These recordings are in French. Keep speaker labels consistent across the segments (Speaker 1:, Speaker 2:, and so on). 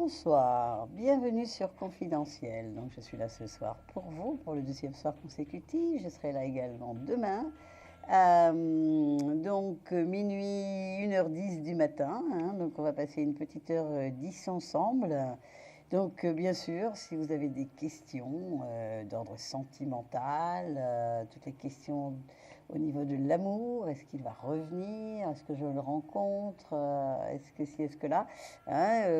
Speaker 1: Bonsoir, bienvenue sur Confidentiel. Donc je suis là ce soir pour vous, pour le deuxième soir consécutif. Je serai là également demain. Minuit, 1h10 du matin. Donc on va passer une petite heure 10 ensemble. Donc bien sûr, si vous avez des questions d'ordre sentimental, toutes les questions au niveau de l'amour, est-ce qu'il va revenir, est-ce que je le rencontre, est-ce que ci, est-ce que là,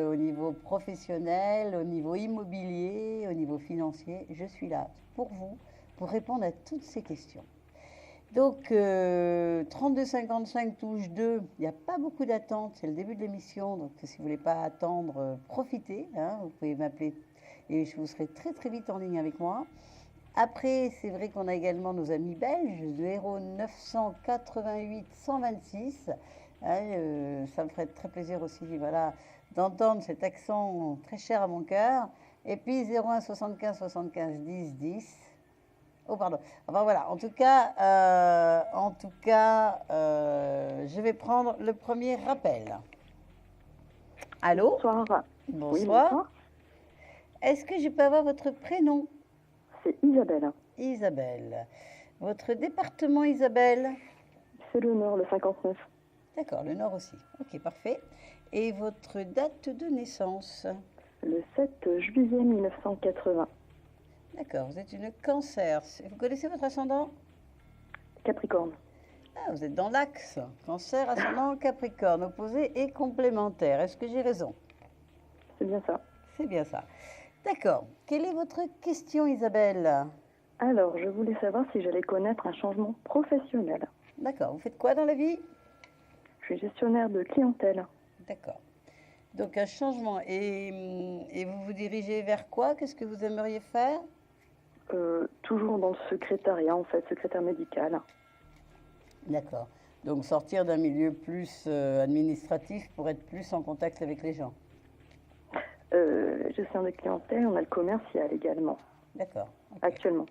Speaker 1: au niveau professionnel, au niveau immobilier, au niveau financier, je suis là pour vous, pour répondre à toutes ces questions. Donc, 32,55 touche 2, il n'y a pas beaucoup d'attente, c'est le début de l'émission, donc si vous ne voulez pas attendre, profitez, vous pouvez m'appeler et je vous serai très très vite en ligne avec moi. Après, c'est vrai qu'on a également nos amis belges, le héros 988 126, ça me ferait très plaisir aussi, voilà, d'entendre cet accent très cher à mon cœur. Et puis 01 75 75 10 10. Oh pardon. Enfin voilà. En tout cas, je vais prendre le premier rappel. Allô?
Speaker 2: Bonsoir.
Speaker 1: Bonsoir.
Speaker 2: Oui, bonsoir.
Speaker 1: Est-ce que je peux avoir votre prénom?
Speaker 2: C'est Isabelle.
Speaker 1: Isabelle. Votre département, Isabelle?
Speaker 2: C'est le Nord, le 59.
Speaker 1: D'accord, le Nord aussi. Ok, parfait. Et votre date de naissance?
Speaker 2: Le 7 juillet 1980.
Speaker 1: D'accord, vous êtes une Cancer. Vous connaissez votre ascendant?
Speaker 2: Capricorne.
Speaker 1: Ah, vous êtes dans l'axe. Cancer, ascendant, Capricorne, opposé et complémentaire. Est-ce que j'ai raison?
Speaker 2: C'est bien ça.
Speaker 1: C'est bien ça. D'accord. Quelle est votre question, Isabelle?
Speaker 2: Alors, je voulais savoir si j'allais connaître un changement professionnel.
Speaker 1: D'accord. Vous faites quoi dans la vie?
Speaker 2: Je suis gestionnaire de clientèle.
Speaker 1: D'accord. Donc un changement. Et vous vous dirigez vers quoi? Qu'est-ce que vous aimeriez faire?
Speaker 2: Toujours dans le secrétariat, en fait, secrétaire médical.
Speaker 1: D'accord. Donc sortir d'un milieu plus administratif pour être plus en contact avec les gens.
Speaker 2: Gestionnaire de clientèle, on a le commercial également.
Speaker 1: D'accord. Okay.
Speaker 2: Actuellement.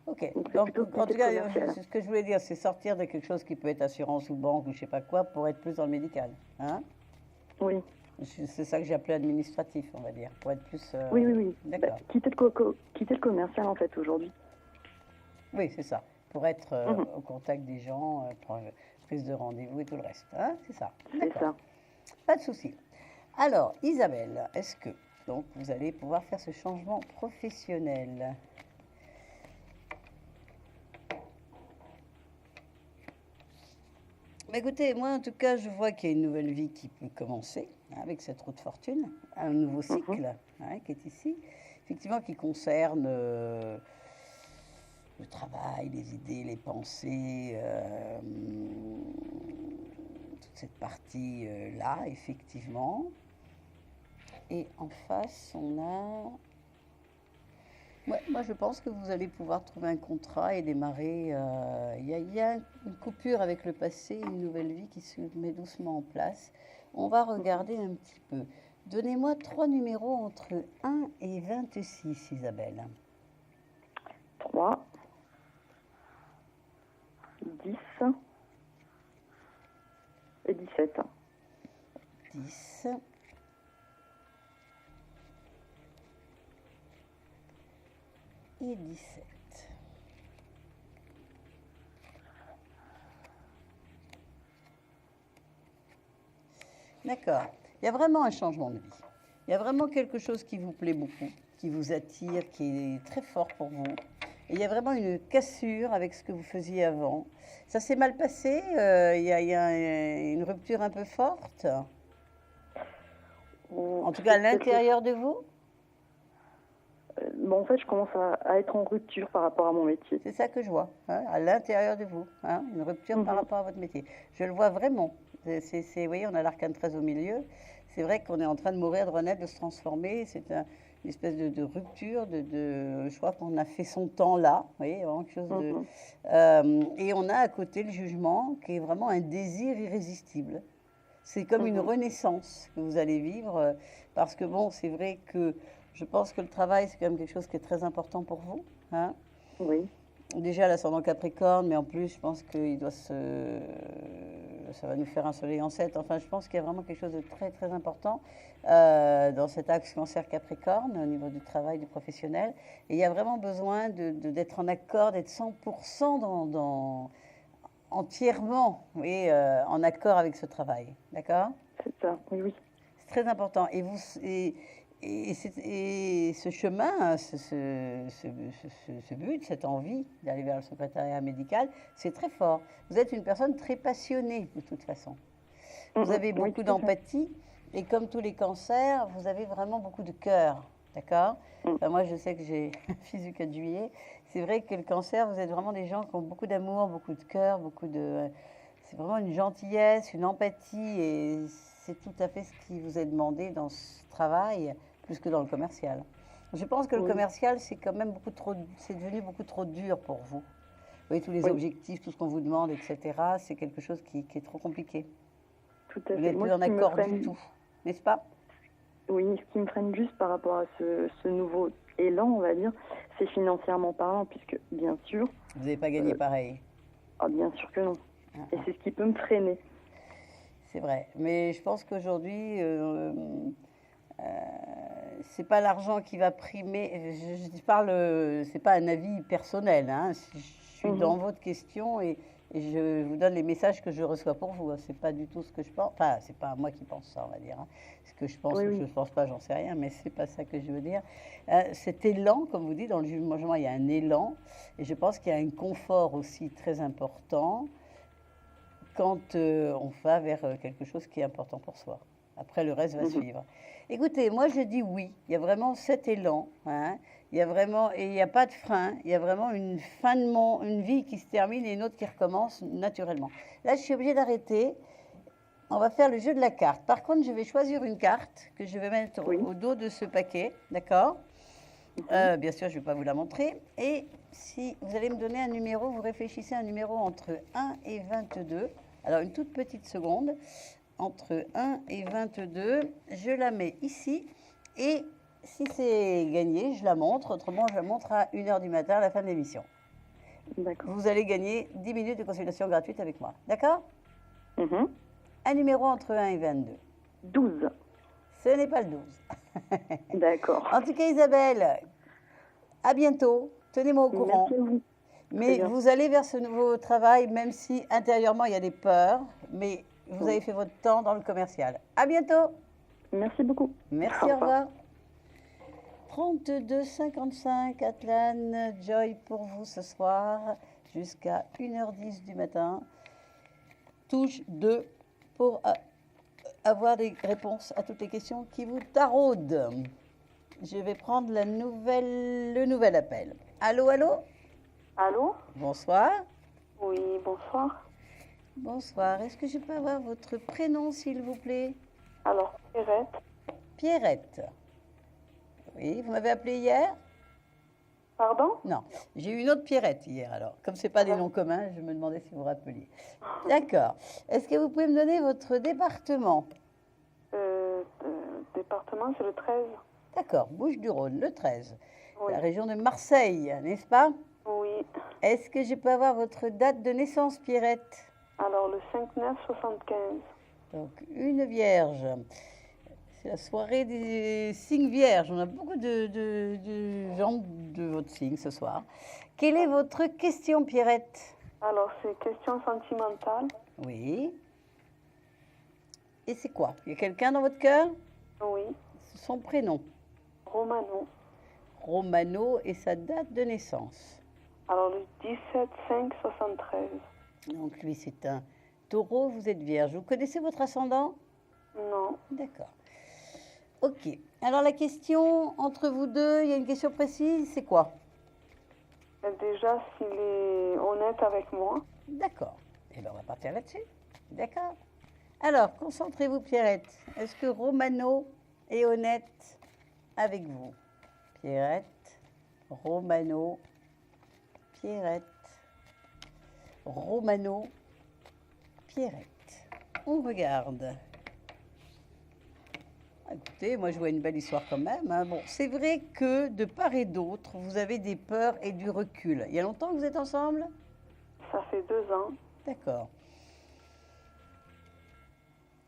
Speaker 1: Ok.
Speaker 2: Donc
Speaker 1: en tout cas, ce que je voulais dire, c'est sortir de quelque chose qui peut être assurance ou banque ou je sais pas quoi pour être plus dans le médical.
Speaker 2: Oui.
Speaker 1: C'est ça que j'ai appelé administratif, on va dire, pour être plus...
Speaker 2: Oui.
Speaker 1: D'accord.
Speaker 2: Quitter le commercial, en fait, aujourd'hui.
Speaker 1: Oui, c'est ça. Pour être au contact des gens, prise de rendez-vous et tout le reste. C'est ça.
Speaker 2: C'est ça.
Speaker 1: Pas de souci. Alors, Isabelle, est-ce que donc vous allez pouvoir faire ce changement professionnel? Écoutez, moi en tout cas, je vois qu'il y a une nouvelle vie qui peut commencer avec cette roue de fortune, un nouveau cycle qui est ici, effectivement qui concerne le travail, les idées, les pensées, toute cette partie-là, effectivement. Et en face, on a... Moi, je pense que vous allez pouvoir trouver un contrat et démarrer. Il y a une coupure avec le passé, une nouvelle vie qui se met doucement en place. On va regarder un petit peu. Donnez-moi 3 numéros entre 1 et 26, Isabelle.
Speaker 2: 3, 10 et 17.
Speaker 1: 10. Et 17. D'accord. Il y a vraiment un changement de vie. Il y a vraiment quelque chose qui vous plaît beaucoup, qui vous attire, qui est très fort pour vous. Et il y a vraiment une cassure avec ce que vous faisiez avant. Ça s'est mal passé? Il y a une rupture un peu forte? En tout cas, à l'intérieur de vous?
Speaker 2: En fait, je commence à être en rupture par rapport à mon métier.
Speaker 1: C'est ça que je vois, à l'intérieur de vous, une rupture par rapport à votre métier. Je le vois vraiment. Vous voyez, on a l'arcane 13 au milieu. C'est vrai qu'on est en train de mourir, de renaître, de se transformer. C'est une espèce de rupture, je crois qu'on a fait son temps là. Vous voyez, vraiment quelque chose de... et on a à côté le jugement, qui est vraiment un désir irrésistible. C'est comme une renaissance que vous allez vivre, parce que bon, c'est vrai que je pense que le travail, c'est quand même quelque chose qui est très important pour vous.
Speaker 2: Oui.
Speaker 1: Déjà, l'ascendant Capricorne, mais en plus, je pense qu'il doit ça va nous faire un soleil en 7. Enfin, je pense qu'il y a vraiment quelque chose de très, très important dans cet axe cancer Capricorne au niveau du travail, du professionnel. Et il y a vraiment besoin d'être en accord, d'être 100% entièrement, oui, en accord avec ce travail. D'accord?
Speaker 2: C'est ça, oui, oui.
Speaker 1: C'est très important. Et ce chemin, ce but, cette envie d'aller vers le secrétariat médical, c'est très fort. Vous êtes une personne très passionnée, de toute façon. Vous avez
Speaker 2: Oui,
Speaker 1: beaucoup
Speaker 2: tout à fait.
Speaker 1: d'empathie. Et comme tous les cancers, vous avez vraiment beaucoup de cœur. D'accord? Enfin, moi, je sais que j'ai un fils du 4 juillet. C'est vrai que le cancer, vous êtes vraiment des gens qui ont beaucoup d'amour, beaucoup de cœur, c'est vraiment une gentillesse, une empathie. Et c'est tout à fait ce qui vous est demandé dans ce travail, plus que dans le commercial. Je pense que le
Speaker 2: Oui.
Speaker 1: commercial, c'est quand même c'est devenu beaucoup trop dur pour vous. Vous voyez, tous les
Speaker 2: Oui.
Speaker 1: objectifs, tout ce qu'on vous demande, etc., c'est quelque chose qui est trop compliqué.
Speaker 2: Tout à
Speaker 1: Vous
Speaker 2: fait.
Speaker 1: n'êtes
Speaker 2: Moi,
Speaker 1: plus en
Speaker 2: ce qui me
Speaker 1: accord
Speaker 2: freine-
Speaker 1: du tout, n'est-ce pas?
Speaker 2: Oui, ce qui me freine juste par rapport à ce nouveau élan, on va dire, c'est financièrement parlant, puisque bien sûr,
Speaker 1: Vous n'avez pas gagné pareil.
Speaker 2: bien sûr que non.
Speaker 1: Ah,
Speaker 2: Et c'est ce qui peut me freiner.
Speaker 1: c'est vrai. Mais je pense qu'aujourd'hui, c'est pas l'argent qui va primer. Je parle, c'est pas un avis personnel, hein. Je suis dans votre question et je vous donne les messages que je reçois pour vous, hein. C'est pas du tout ce que je pense. Enfin, c'est pas moi qui pense ça, on va dire, hein. Ce que je pense
Speaker 2: Oui,
Speaker 1: ou
Speaker 2: oui.
Speaker 1: je ne pense pas, j'en sais rien, mais c'est pas ça que je veux dire. Cet élan, comme vous dites, dans le jugement, il y a un élan, et je pense qu'il y a un confort aussi très important quand on va vers quelque chose qui est important pour soi. Après, le reste va suivre. Écoutez, moi je dis oui. Il y a vraiment cet élan, hein. Il y a vraiment, et il n'y a pas de frein. Il y a vraiment une fin une vie qui se termine et une autre qui recommence naturellement. Là, je suis obligée d'arrêter. On va faire le jeu de la carte. Par contre, je vais choisir une carte que je vais mettre
Speaker 2: Oui.
Speaker 1: au dos de ce paquet, d'accord? Bien sûr, je ne vais pas vous la montrer. Et si vous allez me donner un numéro, vous réfléchissez à un numéro entre 1 et 22. Alors, une toute petite seconde. Entre 1 et 22, je la mets ici. Et si c'est gagné, je la montre. Autrement, je la montre à 1h du matin à la fin de l'émission.
Speaker 2: D'accord.
Speaker 1: Vous allez gagner 10 minutes de consultation gratuite avec moi. D'accord?
Speaker 2: Mhm.
Speaker 1: Un numéro entre 1 et 22.
Speaker 2: 12.
Speaker 1: Ce n'est pas le 12.
Speaker 2: D'accord.
Speaker 1: En tout cas, Isabelle, à bientôt. Tenez-moi au courant.
Speaker 2: Merci à vous.
Speaker 1: Mais
Speaker 2: bien.
Speaker 1: vous allez vers ce nouveau travail, même si intérieurement il y a des peurs, mais vous avez fait votre temps dans le commercial. À bientôt.
Speaker 2: Merci beaucoup.
Speaker 1: Merci, au revoir. 32,55 Atlan, Joy pour vous ce soir, jusqu'à 1h10 du matin. Touche 2 pour avoir des réponses à toutes les questions qui vous taraudent. Je vais prendre le nouvel appel. Allô, allô?
Speaker 3: Allô?
Speaker 1: Bonsoir.
Speaker 3: Oui, bonsoir.
Speaker 1: Bonsoir. Est-ce que je peux avoir votre prénom, s'il vous plaît?
Speaker 3: Alors, Pierrette.
Speaker 1: Pierrette. Oui, vous m'avez appelé hier?
Speaker 3: Pardon?
Speaker 1: Non, j'ai eu une autre Pierrette hier, alors. Comme ce n'est pas des noms communs, je me demandais si vous rappeliez. D'accord. Est-ce que vous pouvez me donner votre département?
Speaker 3: Département, c'est le 13.
Speaker 1: D'accord, Bouches-du-Rhône, le 13.
Speaker 3: Oui.
Speaker 1: La région de Marseille, n'est-ce pas?
Speaker 3: Oui.
Speaker 1: Est-ce que je peux avoir votre date de naissance, Pierrette?
Speaker 3: Alors, le 5-9-75.
Speaker 1: Donc, une vierge. C'est la soirée des signes vierges. On a beaucoup de gens de votre signe ce soir. Quelle est votre question, Pierrette?
Speaker 3: Alors, c'est question sentimentale.
Speaker 1: Oui. Et c'est quoi? Il y a quelqu'un dans votre cœur?
Speaker 3: Oui.
Speaker 1: Son prénom?
Speaker 3: Romano.
Speaker 1: Romano et sa date de naissance.
Speaker 3: Alors, le 17-5-73.
Speaker 1: Donc, lui, c'est un taureau, vous êtes vierge. Vous connaissez votre ascendant?
Speaker 3: Non.
Speaker 1: D'accord. Ok. Alors, la question entre vous deux, il y a une question précise, c'est quoi?
Speaker 3: Déjà, s'il est honnête avec moi.
Speaker 1: D'accord. Et bien, on va partir là-dessus. D'accord. Alors, concentrez-vous, Pierrette. Est-ce que Romano est honnête avec vous? Pierrette, Romano, Pierrette, Romano, Pierrette. On regarde. Écoutez, moi je vois une belle histoire quand même, hein. Bon, c'est vrai que de part et d'autre, vous avez des peurs et du recul. Il y a longtemps que vous êtes ensemble?
Speaker 3: Ça fait 2 ans.
Speaker 1: D'accord.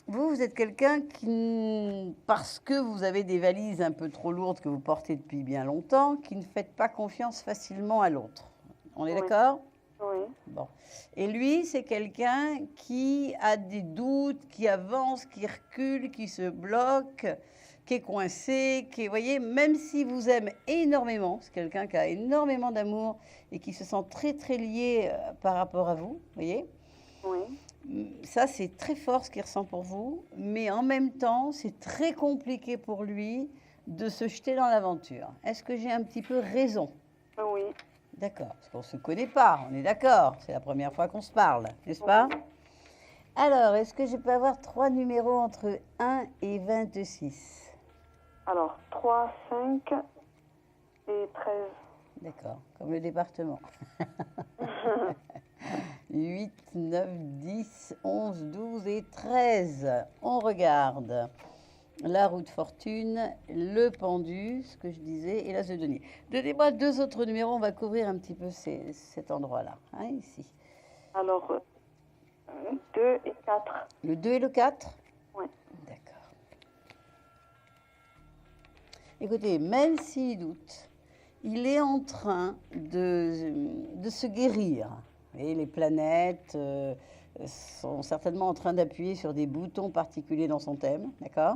Speaker 1: Vous êtes quelqu'un qui, parce que vous avez des valises un peu trop lourdes que vous portez depuis bien longtemps, qui ne faites pas confiance facilement à l'autre. On est
Speaker 3: Oui.
Speaker 1: d'accord?
Speaker 3: Oui.
Speaker 1: Bon. Et lui, c'est quelqu'un qui a des doutes, qui avance, qui recule, qui se bloque, qui est coincé, qui est, voyez, même s'il vous aime énormément, c'est quelqu'un qui a énormément d'amour et qui se sent très, très lié par rapport à vous, voyez.
Speaker 3: Oui.
Speaker 1: Ça, c'est très fort ce qu'il ressent pour vous, mais en même temps, c'est très compliqué pour lui de se jeter dans l'aventure. Est-ce que j'ai un petit peu raison?
Speaker 3: Oui.
Speaker 1: D'accord, parce qu'on ne se connaît pas, on est d'accord. C'est la première fois qu'on se parle, n'est-ce pas? Alors, est-ce que je peux avoir 3 numéros entre 1 et 26?
Speaker 3: Alors, 3, 5 et 13.
Speaker 1: D'accord, comme le département. 8, 9, 10, 11, 12 et 13. On regarde la roue de fortune, le pendu, ce que je disais, et l'as de denier. Donnez-moi 2 autres numéros, on va couvrir un petit peu cet endroit-là, hein, ici.
Speaker 3: Alors, 2 et 4.
Speaker 1: Le 2 et le 4?
Speaker 3: Oui.
Speaker 1: D'accord. Écoutez, même s'il doute, il est en train de se guérir. Et les planètes sont certainement en train d'appuyer sur des boutons particuliers dans son thème, d'accord?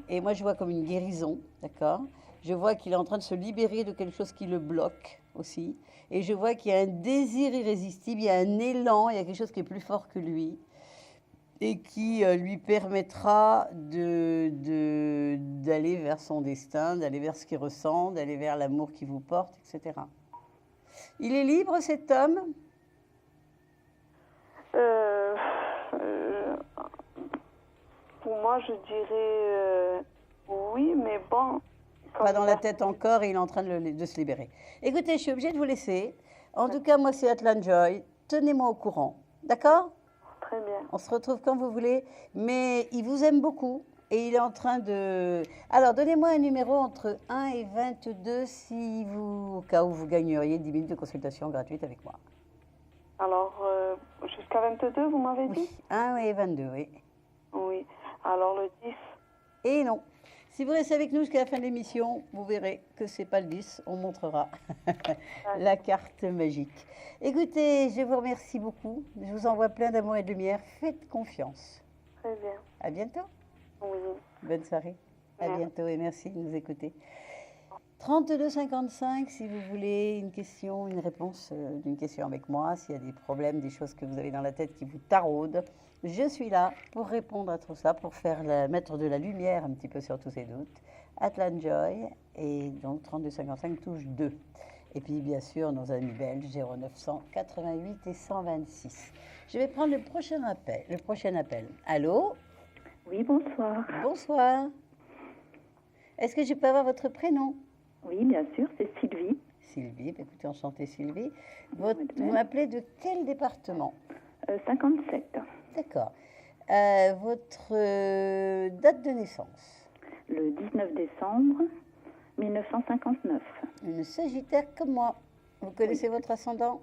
Speaker 1: Et moi, je vois comme une guérison, d'accord? Je vois qu'il est en train de se libérer de quelque chose qui le bloque aussi. Et je vois qu'il y a un désir irrésistible, il y a un élan, il y a quelque chose qui est plus fort que lui et qui lui permettra d'aller vers son destin, d'aller vers ce qu'il ressent, d'aller vers l'amour qui vous porte, etc. Il est libre, cet homme?
Speaker 3: Pour moi, je dirais oui, mais bon.
Speaker 1: Pas dans la tête encore et il est en train de se libérer. Écoutez, je suis obligée de vous laisser. En tout cas, moi, c'est Atlan Joy. Tenez-moi au courant. D'accord?
Speaker 3: Très bien.
Speaker 1: On se retrouve quand vous voulez. Mais il vous aime beaucoup et il est en train de... Alors, donnez-moi un numéro entre 1 et 22 si vous, au cas où vous gagneriez 10 minutes de consultation gratuite avec moi.
Speaker 3: Alors, jusqu'à 22, vous m'avez dit?
Speaker 1: Oui, 1 et 22, oui.
Speaker 3: Oui. Alors, le 10.
Speaker 1: Et non. Si vous restez avec nous jusqu'à la fin de l'émission, vous verrez que c'est pas le 10, on montrera la carte magique. Écoutez, je vous remercie beaucoup. Je vous envoie plein d'amour et de lumière. Faites confiance.
Speaker 3: Très bien.
Speaker 1: À bientôt.
Speaker 3: Oui.
Speaker 1: Bonne soirée. À
Speaker 3: Merci.
Speaker 1: bientôt et merci de nous écouter. 32,55 si vous voulez une question, une réponse d'une question avec moi, s'il y a des problèmes, des choses que vous avez dans la tête qui vous taraudent. Je suis là pour répondre à tout ça, pour mettre de la lumière un petit peu sur tous ces doutes. Atlan Joy, et donc 32,55 touche 2. Et puis bien sûr nos amis belges 0988 et 126. Je vais prendre le prochain appel. Allô?
Speaker 4: Oui, bonsoir.
Speaker 1: Bonsoir. Est-ce que je peux avoir votre prénom?
Speaker 4: Oui, bien sûr, c'est Sylvie.
Speaker 1: Sylvie, écoutez, enchantée Sylvie. Vous m'appelez de quel département?
Speaker 4: 57.
Speaker 1: D'accord. Votre date de naissance?
Speaker 4: Le 19 décembre 1959.
Speaker 1: Une Sagittaire comme moi. Vous connaissez votre ascendant?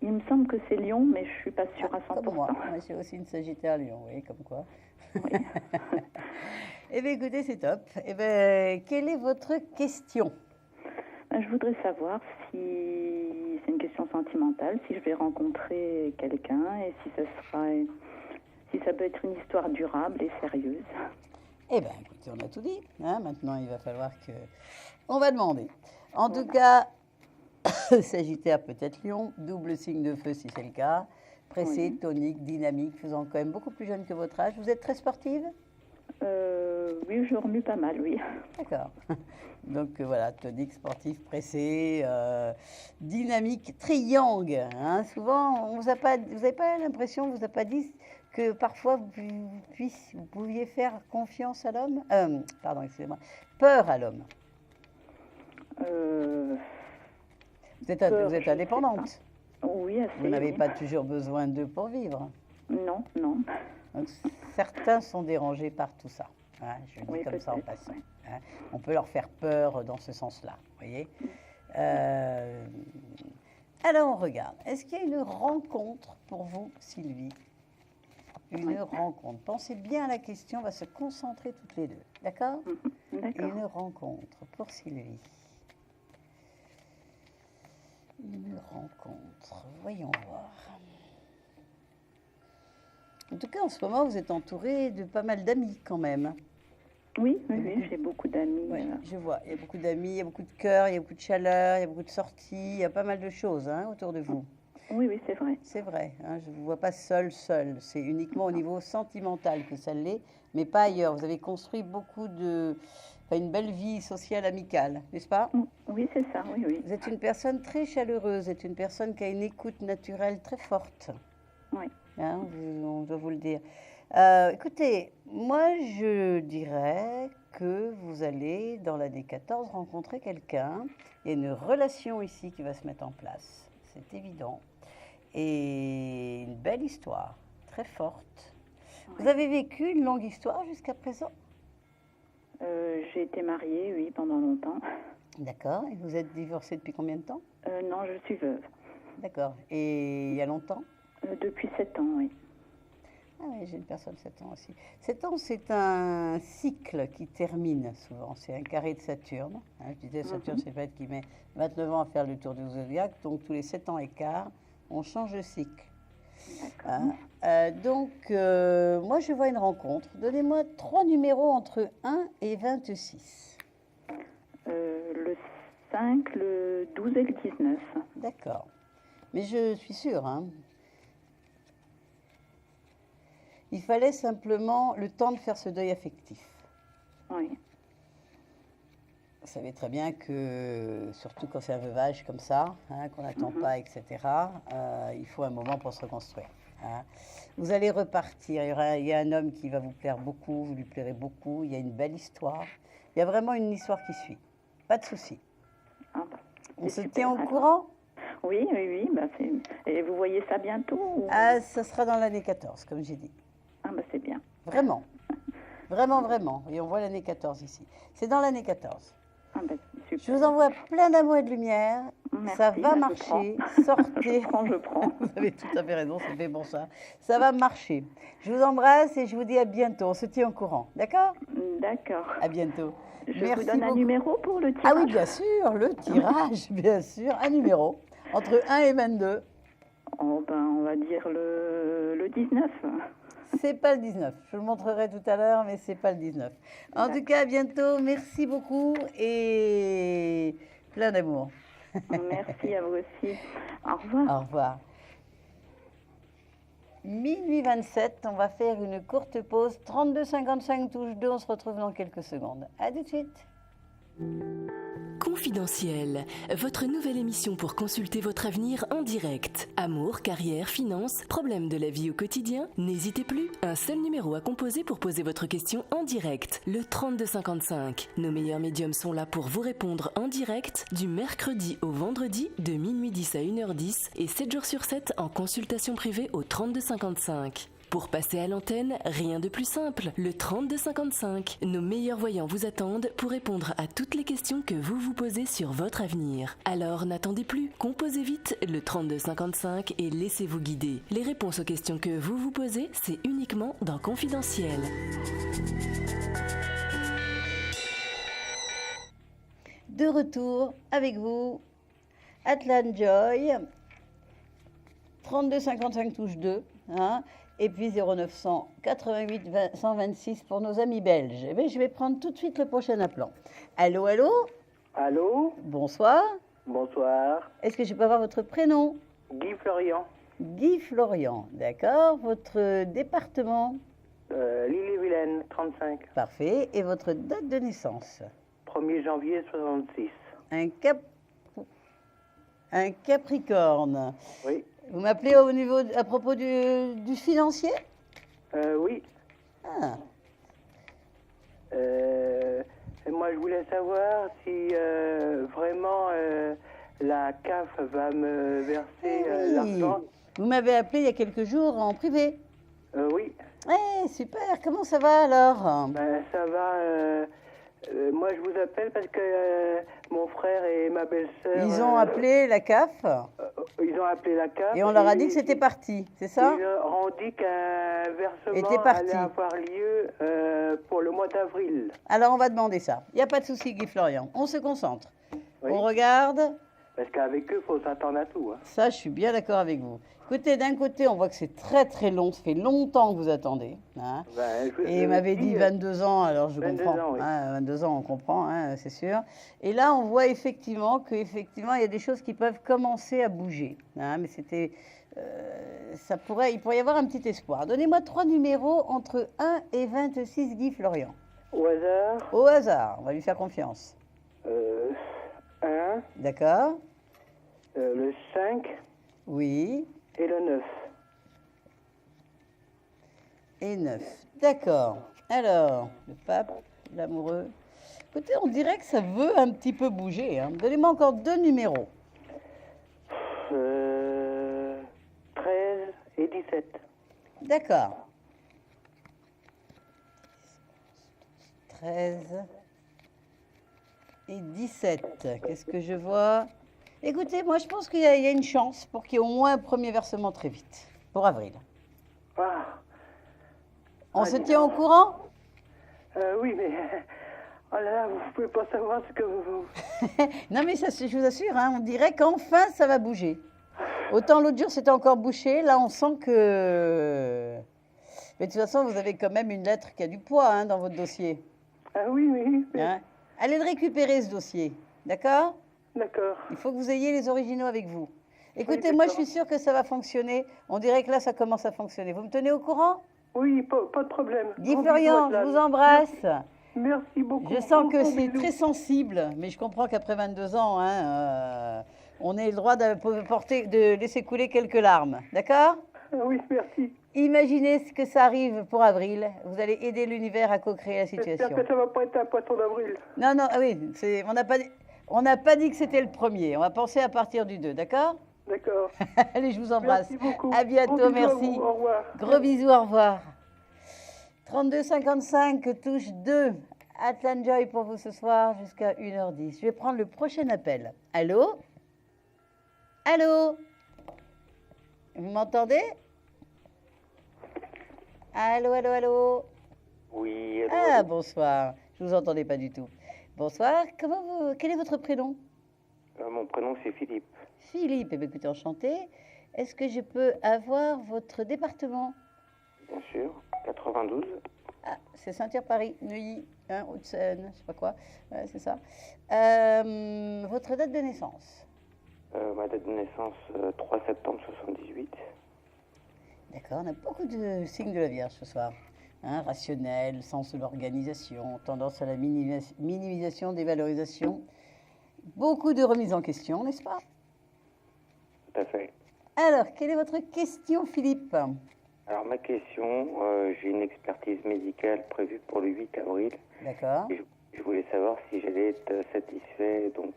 Speaker 4: Il me semble que c'est Lion, mais je ne suis pas sûre à 100%.
Speaker 1: Comme moi. Moi, j'ai aussi une Sagittaire Lion, oui, comme quoi.
Speaker 4: Oui.
Speaker 1: Eh bien, écoutez, c'est top. Eh bien, quelle est votre question?
Speaker 4: Je voudrais savoir si c'est une question sentimentale, si je vais rencontrer quelqu'un et si ça peut être une histoire durable et sérieuse.
Speaker 1: Eh bien, écoutez, on a tout dit. Hein. Maintenant, il va falloir que... On va demander. En tout cas, Sagittaire, peut-être Lion, double signe de feu si c'est le cas, pressé, tonique, dynamique, faisant quand même beaucoup plus jeune que votre âge. Vous êtes très sportive?
Speaker 4: Oui, je remue pas mal, oui.
Speaker 1: D'accord. Donc voilà, tonique, sportif, pressé, dynamique, très yang. Hein. Souvent, vous n'avez pas l'impression, on vous a pas dit que parfois vous pouviez faire confiance à l'homme, pardon, excusez-moi, peur à l'homme. Vous êtes indépendante.
Speaker 4: Oui, assez.
Speaker 1: Vous n'avez
Speaker 4: oui.
Speaker 1: pas toujours besoin d'eux pour vivre.
Speaker 4: Non, non.
Speaker 1: Donc, certains sont dérangés par tout ça. Hein, je le dis
Speaker 4: Oui,
Speaker 1: comme ça en
Speaker 4: peut-être,
Speaker 1: passant.
Speaker 4: oui.
Speaker 1: Hein. On peut leur faire peur dans ce sens-là, vous voyez. Alors, on regarde. Est-ce qu'il y a une rencontre pour vous, Sylvie? Une rencontre. Pensez bien à la question, on va se concentrer toutes les deux. D'accord?
Speaker 4: D'accord.
Speaker 1: Une rencontre pour Sylvie. Une rencontre. Voyons voir. En tout cas, en ce moment, vous êtes entouré de pas mal d'amis quand même.
Speaker 4: Oui, j'ai beaucoup d'amis.
Speaker 1: Oui, je vois. Il y a beaucoup d'amis, il y a beaucoup de cœur, il y a beaucoup de chaleur, il y a beaucoup de sorties, il y a pas mal de choses autour de vous.
Speaker 4: Oui, c'est vrai.
Speaker 1: C'est vrai, je ne vous vois pas seul. C'est uniquement au niveau sentimental que ça l'est, mais pas ailleurs. Vous avez construit une belle vie sociale, amicale, n'est-ce pas?
Speaker 4: Oui, c'est ça, oui.
Speaker 1: Vous êtes une personne très chaleureuse, vous êtes une personne qui a une écoute naturelle très forte.
Speaker 4: Oui.
Speaker 1: On doit vous le dire. Écoutez, moi je dirais que vous allez, dans l'année 14, rencontrer quelqu'un. Il y a une relation ici qui va se mettre en place, c'est évident. Et une belle histoire, très forte. Oui. Vous avez vécu une longue histoire jusqu'à présent?
Speaker 4: J'ai été mariée, oui, pendant longtemps.
Speaker 1: D'accord. Et vous êtes divorcée depuis combien de temps?
Speaker 4: Non, je suis veuve.
Speaker 1: D'accord. Et il y a longtemps?
Speaker 4: Depuis 7 ans, oui.
Speaker 1: Ah oui, j'ai une personne de 7 ans aussi. 7 ans, c'est un cycle qui termine souvent. C'est un carré de Saturne. Je disais, Saturne, c'est le fait qui met 29 ans à faire le tour du zodiaque. Donc, tous les 7 ans et quart, on change de cycle. Donc, moi, je vois une rencontre. Donnez-moi 3 numéros entre 1 et 26.
Speaker 4: Le 5, le 12 et le 19.
Speaker 1: D'accord. Mais je suis sûre, il fallait simplement le temps de faire ce deuil affectif.
Speaker 4: Oui.
Speaker 1: Vous savez très bien que, surtout quand c'est un veuvage comme ça, qu'on n'attend pas, etc., il faut un moment pour se reconstruire. Vous allez repartir. Il y a un homme qui va vous plaire beaucoup, vous lui plairez beaucoup. Il y a une belle histoire. Il y a vraiment une histoire qui suit. Pas de souci. On se tient au courant?
Speaker 4: Oui. Et vous voyez ça bientôt ou...
Speaker 1: Ça sera dans l'année 14, comme j'ai dit.
Speaker 4: C'est bien.
Speaker 1: Vraiment. Vraiment. Et on voit l'année 14 ici. C'est dans l'année 14. Je vous envoie plein d'amour et de lumière.
Speaker 4: Merci,
Speaker 1: ça va marcher. Sortez.
Speaker 4: Je prends.
Speaker 1: Vous avez tout à fait raison, c'est fait pour ça. Ça va marcher. Je vous embrasse et je vous dis à bientôt. On se tient au courant. D'accord?
Speaker 4: D'accord.
Speaker 1: À bientôt.
Speaker 4: Je
Speaker 1: Merci
Speaker 4: vous donne
Speaker 1: beaucoup.
Speaker 4: Un numéro pour le tirage?
Speaker 1: Ah oui, bien sûr, le tirage, bien sûr. Un numéro entre 1 et 22.
Speaker 4: On va dire le 19.
Speaker 1: C'est pas le 19. Je vous le montrerai tout à l'heure, mais c'est pas le 19. En tout cas, à bientôt. Merci beaucoup et plein d'amour.
Speaker 4: Merci à vous aussi. Au revoir.
Speaker 1: Au revoir. Minuit 27, on va faire une courte pause. 32,55 touche 2, on se retrouve dans quelques secondes. À tout de suite.
Speaker 5: Confidentiel, votre nouvelle émission pour consulter votre avenir en direct. Amour, carrière, finances, problèmes de la vie au quotidien? N'hésitez plus, un seul numéro à composer pour poser votre question en direct, le 3255. Nos meilleurs médiums sont là pour vous répondre en direct du mercredi au vendredi de minuit 10 à 1h10 et 7 jours sur 7 en consultation privée au 3255. Pour passer à l'antenne, rien de plus simple, le 3255. Nos meilleurs voyants vous attendent pour répondre à toutes les questions que vous vous posez sur votre avenir. Alors n'attendez plus, composez vite le 3255 et laissez-vous guider. Les réponses aux questions que vous vous posez, c'est uniquement dans Confidentiel.
Speaker 1: De retour avec vous, Atlan Joy, 3255 touche 2, et puis 0900 88 126 pour nos amis belges. Eh bien, je vais prendre tout de suite le prochain appelant. Allô?
Speaker 6: Allô?
Speaker 1: Bonsoir.
Speaker 6: Bonsoir.
Speaker 1: Est-ce que je peux avoir votre prénom?
Speaker 6: Guy Florian.
Speaker 1: Guy Florian, d'accord. Votre département?
Speaker 6: L'Ille-et-Vilaine, 35.
Speaker 1: Parfait. Et votre date de naissance?
Speaker 6: 1er janvier 66.
Speaker 1: Un Capricorne.
Speaker 6: Oui.
Speaker 1: Vous m'appelez à propos du financier?
Speaker 6: Oui.
Speaker 1: Ah.
Speaker 6: Moi, je voulais savoir si vraiment la CAF va me verser l'argent.
Speaker 1: Vous m'avez appelé il y a quelques jours en privé.
Speaker 6: Oui.
Speaker 1: Super. Comment ça va alors?
Speaker 6: Ça va. Moi, je vous appelle parce que mon frère et ma belle-sœur...
Speaker 1: Ils ont appelé la CAF.
Speaker 6: Ils ont appelé la CAF.
Speaker 1: Et on leur a dit que c'était parti, c'est ça?
Speaker 6: Ils ont m'ont dit qu'un
Speaker 1: Et t'es
Speaker 6: versement
Speaker 1: parti.
Speaker 6: allait avoir lieu pour le mois d'avril.
Speaker 1: Alors, on va demander ça. Il n'y a pas de souci, Guy Florian. On se concentre.
Speaker 6: Oui.
Speaker 1: On regarde.
Speaker 6: Parce qu'avec eux, il faut s'attendre à tout. Hein.
Speaker 1: Ça, je suis bien d'accord avec vous. Écoutez, d'un côté, on voit que c'est très très long. Ça fait longtemps que vous attendez. Hein.
Speaker 6: Ben,
Speaker 1: Et il m'avait dit 22 ans, alors je
Speaker 6: 22
Speaker 1: comprends.
Speaker 6: ans, oui.
Speaker 1: Hein, 22 ans, on comprend, hein, c'est sûr. Et là, on voit effectivement il y a des choses qui peuvent commencer à bouger. Hein, mais c'était, il pourrait y avoir un petit espoir. Donnez-moi 3 numéros entre 1 et 26, Guy Florian.
Speaker 6: Au hasard,
Speaker 1: Au hasard, on va lui faire confiance.
Speaker 6: 1,
Speaker 1: D'accord?
Speaker 6: le 5
Speaker 1: Oui.
Speaker 6: et le 9.
Speaker 1: Et 9. D'accord. Alors, le pape, l'amoureux. Écoutez, on dirait que ça veut un petit peu bouger. Hein. Donnez-moi encore 2 numéros.
Speaker 6: 13 et 17.
Speaker 1: D'accord. 13 et 17. Qu'est-ce que je vois? Écoutez, moi, je pense qu'il y a une chance pour qu'il y ait au moins un premier versement très vite, pour avril.
Speaker 6: Ah,
Speaker 1: On se tient au courant?
Speaker 6: oui, mais oh là là, vous ne pouvez pas savoir ce que vous...
Speaker 1: Non, mais ça, je vous assure, hein, on dirait qu'enfin, ça va bouger. Autant l'autre jour, c'était encore bouché. Là, on sent que... Mais de toute façon, vous avez quand même une lettre qui a du poids hein, dans votre dossier.
Speaker 6: Ah oui, oui, oui.
Speaker 1: Hein. Allez le récupérer, ce dossier. D'accord?
Speaker 6: D'accord.
Speaker 1: Il faut que vous ayez les originaux avec vous. Écoutez,
Speaker 6: Oui,
Speaker 1: moi, je
Speaker 6: d'accord.
Speaker 1: suis sûre que ça va fonctionner. On dirait que là, ça commence à fonctionner. Vous me tenez au courant?
Speaker 6: Oui, pas de problème.
Speaker 1: Guy
Speaker 6: Gros
Speaker 1: Florian,
Speaker 6: bisous à
Speaker 1: je vous
Speaker 6: Claude.
Speaker 1: embrasse.
Speaker 6: Merci beaucoup.
Speaker 1: Je sens que
Speaker 6: Gros
Speaker 1: c'est
Speaker 6: bisous.
Speaker 1: très sensible, mais je comprends qu'après 22 ans, hein, on ait le droit de laisser couler quelques larmes. D'accord?
Speaker 6: Ah oui, merci.
Speaker 1: Imaginez ce que ça arrive pour avril. Vous allez aider l'univers à co-créer la
Speaker 6: J'espère
Speaker 1: situation.
Speaker 6: que ça va pas être un poisson d'avril.
Speaker 1: Non, non, ah oui, on n'a pas dit que c'était le premier. On va penser à partir du 2, d'accord?
Speaker 6: D'accord.
Speaker 1: Allez, je vous embrasse.
Speaker 6: Merci beaucoup.
Speaker 1: À bientôt,
Speaker 6: Gros bisous à
Speaker 1: merci.
Speaker 6: vous. Au revoir.
Speaker 1: Gros bisous, au revoir. 32,55, touche 2. Atlan Joy pour vous ce soir jusqu'à 1h10. Je vais prendre le prochain appel. Allô? Allô? Vous m'entendez? Allô, allô, allô?
Speaker 6: Oui,
Speaker 1: Ah, bonsoir. Je vous entendais pas du tout. Bonsoir. Quel est votre prénom?
Speaker 6: mon prénom c'est Philippe.
Speaker 1: Philippe. Eh bien, écoutez, enchanté. Est-ce que je peux avoir votre département?
Speaker 6: Bien sûr. 92.
Speaker 1: Ah, c'est Saint-Pierre-Paris, Neuilly, hein, Haute-Seine, je sais pas quoi. Ouais, c'est ça. Votre date de naissance?
Speaker 6: Ma date de naissance, 3 septembre 78.
Speaker 1: D'accord, on a beaucoup de signes de la Vierge ce soir. Hein, rationnel, sens de l'organisation, tendance à la minimisation, dévalorisation. Beaucoup de remises en question, n'est-ce pas?
Speaker 6: Tout à fait.
Speaker 1: Alors, quelle est votre question, Philippe?
Speaker 6: Alors ma question, j'ai une expertise médicale prévue pour le 8 avril.
Speaker 1: D'accord.
Speaker 6: Et je voulais savoir si j'allais être satisfait donc,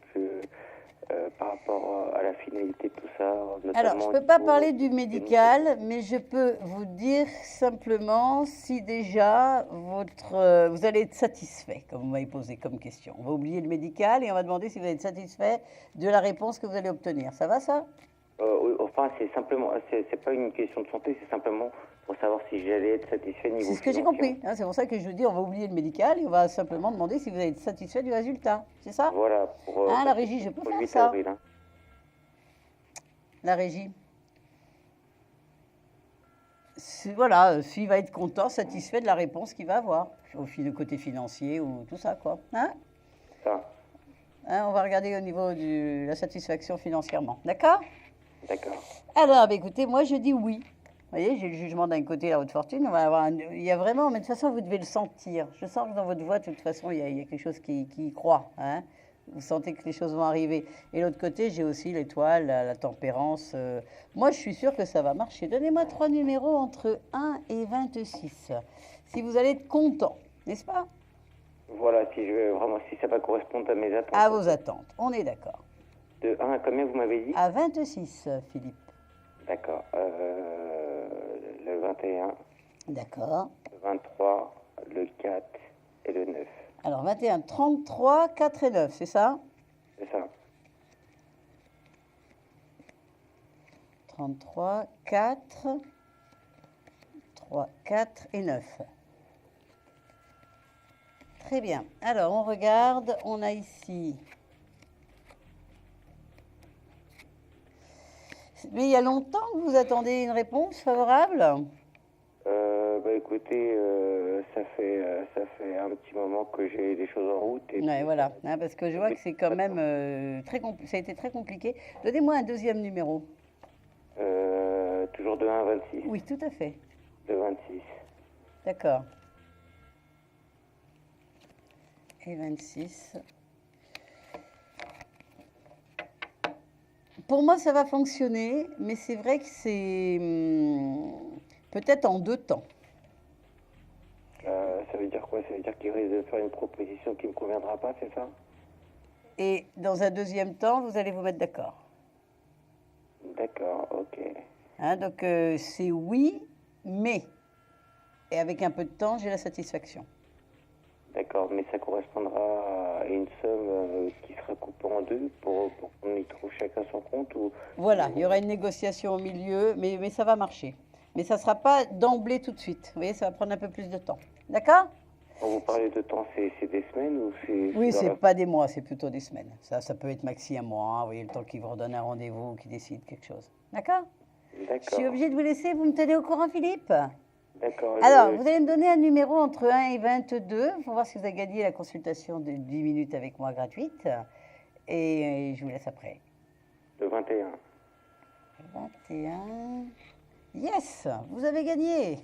Speaker 6: par rapport à la finalité de tout ça.
Speaker 1: Alors, je
Speaker 6: notamment
Speaker 1: ne peux
Speaker 6: au
Speaker 1: pas
Speaker 6: niveau
Speaker 1: parler du
Speaker 6: des
Speaker 1: médical, mais je peux vous dire simplement si déjà vous allez être satisfait, comme vous m'avez posé comme question. On va oublier le médical et on va demander si vous allez être satisfait de la réponse que vous allez obtenir. Ça va, ça?
Speaker 6: Oui, enfin, c'est simplement, c'est pas une question de santé, c'est simplement pour savoir si j'allais être satisfait niveau
Speaker 1: C'est ce que j'ai
Speaker 6: financier.
Speaker 1: compris. Hein, c'est pour ça que je dis on va oublier le médical et on va simplement demander si vous allez être satisfait du résultat. C'est ça?
Speaker 6: Voilà. Pour,
Speaker 1: Ah, la régie, je peux
Speaker 6: pour le
Speaker 1: faire
Speaker 6: 8
Speaker 1: ça.
Speaker 6: avril. Hein.
Speaker 1: La régie. Voilà, s'il va être content, satisfait de la réponse qu'il va avoir, le côté financier ou tout ça, quoi. Hein?
Speaker 6: Ça,
Speaker 1: Hein, on va regarder au niveau de la satisfaction financièrement. D'accord?
Speaker 6: d'accord.
Speaker 1: Alors, bah, écoutez, moi, je dis oui. Vous voyez, j'ai le jugement d'un côté, la haute fortune. On va avoir il y a vraiment, mais de toute façon, vous devez le sentir. Je sens que dans votre voix, de toute façon, il y a quelque chose qui y croit. Hein? Vous sentez que les choses vont arriver. Et l'autre côté, j'ai aussi l'étoile, la tempérance. Moi, je suis sûre que ça va marcher. Donnez-moi 3 numéros entre 1 et 26. Si vous allez être content, n'est-ce pas?
Speaker 6: Voilà, si ça va correspondre à mes attentes.
Speaker 1: À vos attentes. On est d'accord.
Speaker 6: De 1 à combien vous m'avez dit?
Speaker 1: À 26, Philippe.
Speaker 6: D'accord. Le 21,
Speaker 1: D'accord.
Speaker 6: le 23, le 4 et le 9.
Speaker 1: Alors, 21, 33, 4 et 9, c'est ça?
Speaker 6: C'est ça.
Speaker 1: 33, 4 3, 4 et 9. Très bien. Alors, on regarde. On a ici... Mais il y a longtemps que vous attendez une réponse favorable?
Speaker 6: Écoutez, ça fait un petit moment que j'ai des choses en route. Et
Speaker 1: Ouais,
Speaker 6: puis,
Speaker 1: voilà, hein, parce que je vois que c'est quand même ça a été très compliqué. Donnez-moi un deuxième numéro.
Speaker 6: toujours de 1 à 26.
Speaker 1: Oui, tout à fait.
Speaker 6: De 26.
Speaker 1: D'accord. Et 26. Pour moi, ça va fonctionner, mais c'est vrai que c'est peut-être en 2 temps.
Speaker 6: Ça veut dire quoi? Ça veut dire qu'il risque de faire une proposition qui ne me conviendra pas, c'est ça?
Speaker 1: Et dans un deuxième temps, vous allez vous mettre d'accord.
Speaker 6: D'accord, ok.
Speaker 1: Hein, donc, c'est oui, mais. Et avec un peu de temps, j'ai la satisfaction.
Speaker 6: D'accord, mais ça correspondra à une somme qui sera coupée en deux pour qu'on y trouve chacun son compte ou...
Speaker 1: Voilà, il y aura une négociation au milieu, mais ça va marcher. Mais ça ne sera pas d'emblée tout de suite. Vous voyez, ça va prendre un peu plus de temps. D'accord?
Speaker 6: Quand vous parlez de temps, c'est des semaines ou c'est...
Speaker 1: Oui,
Speaker 6: dans
Speaker 1: c'est
Speaker 6: la-
Speaker 1: pas des mois, c'est plutôt des semaines. Ça peut être maxi un mois, vous voyez, le temps qu'il vous redonne un rendez-vous, qu'il décide quelque chose. D'accord? Je
Speaker 6: D'accord,
Speaker 1: suis obligée de vous laisser, vous me tenez au courant, Philippe?
Speaker 6: d'accord.
Speaker 1: Alors, vous allez me donner un numéro entre 1 et 22 pour voir si vous avez gagné la consultation de 10 minutes avec moi gratuite. Et je vous laisse après.
Speaker 6: Le 21.
Speaker 1: 21. Yes, vous avez gagné.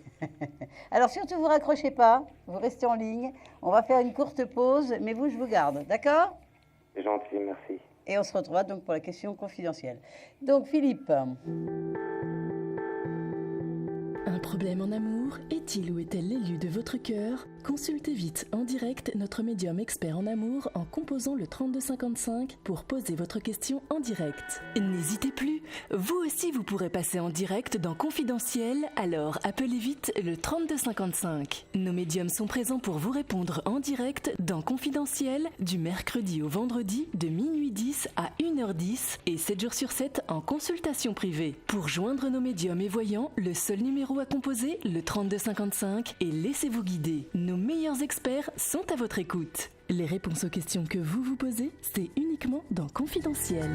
Speaker 1: Alors, surtout, vous raccrochez pas, vous restez en ligne. On va faire une courte pause, mais vous, je vous garde, d'accord?
Speaker 6: C'est gentil, merci.
Speaker 1: Et on se retrouvera donc pour la question confidentielle. Donc, Philippe.
Speaker 5: Un problème en amour? Est-il ou est-elle l'élu de votre cœur? Consultez vite en direct notre médium expert en amour en composant le 3255 pour poser votre question en direct. N'hésitez plus, vous aussi vous pourrez passer en direct dans Confidentiel, alors appelez vite le 3255. Nos médiums sont présents pour vous répondre en direct dans Confidentiel du mercredi au vendredi de minuit 10 à 1h10 et 7 jours sur 7 en consultation privée. Pour joindre nos médiums et voyants, le seul numéro à composer, le 3255, et laissez-vous guider. Nos meilleurs experts sont à votre écoute. Les réponses aux questions que vous vous posez, c'est uniquement dans Confidentiel.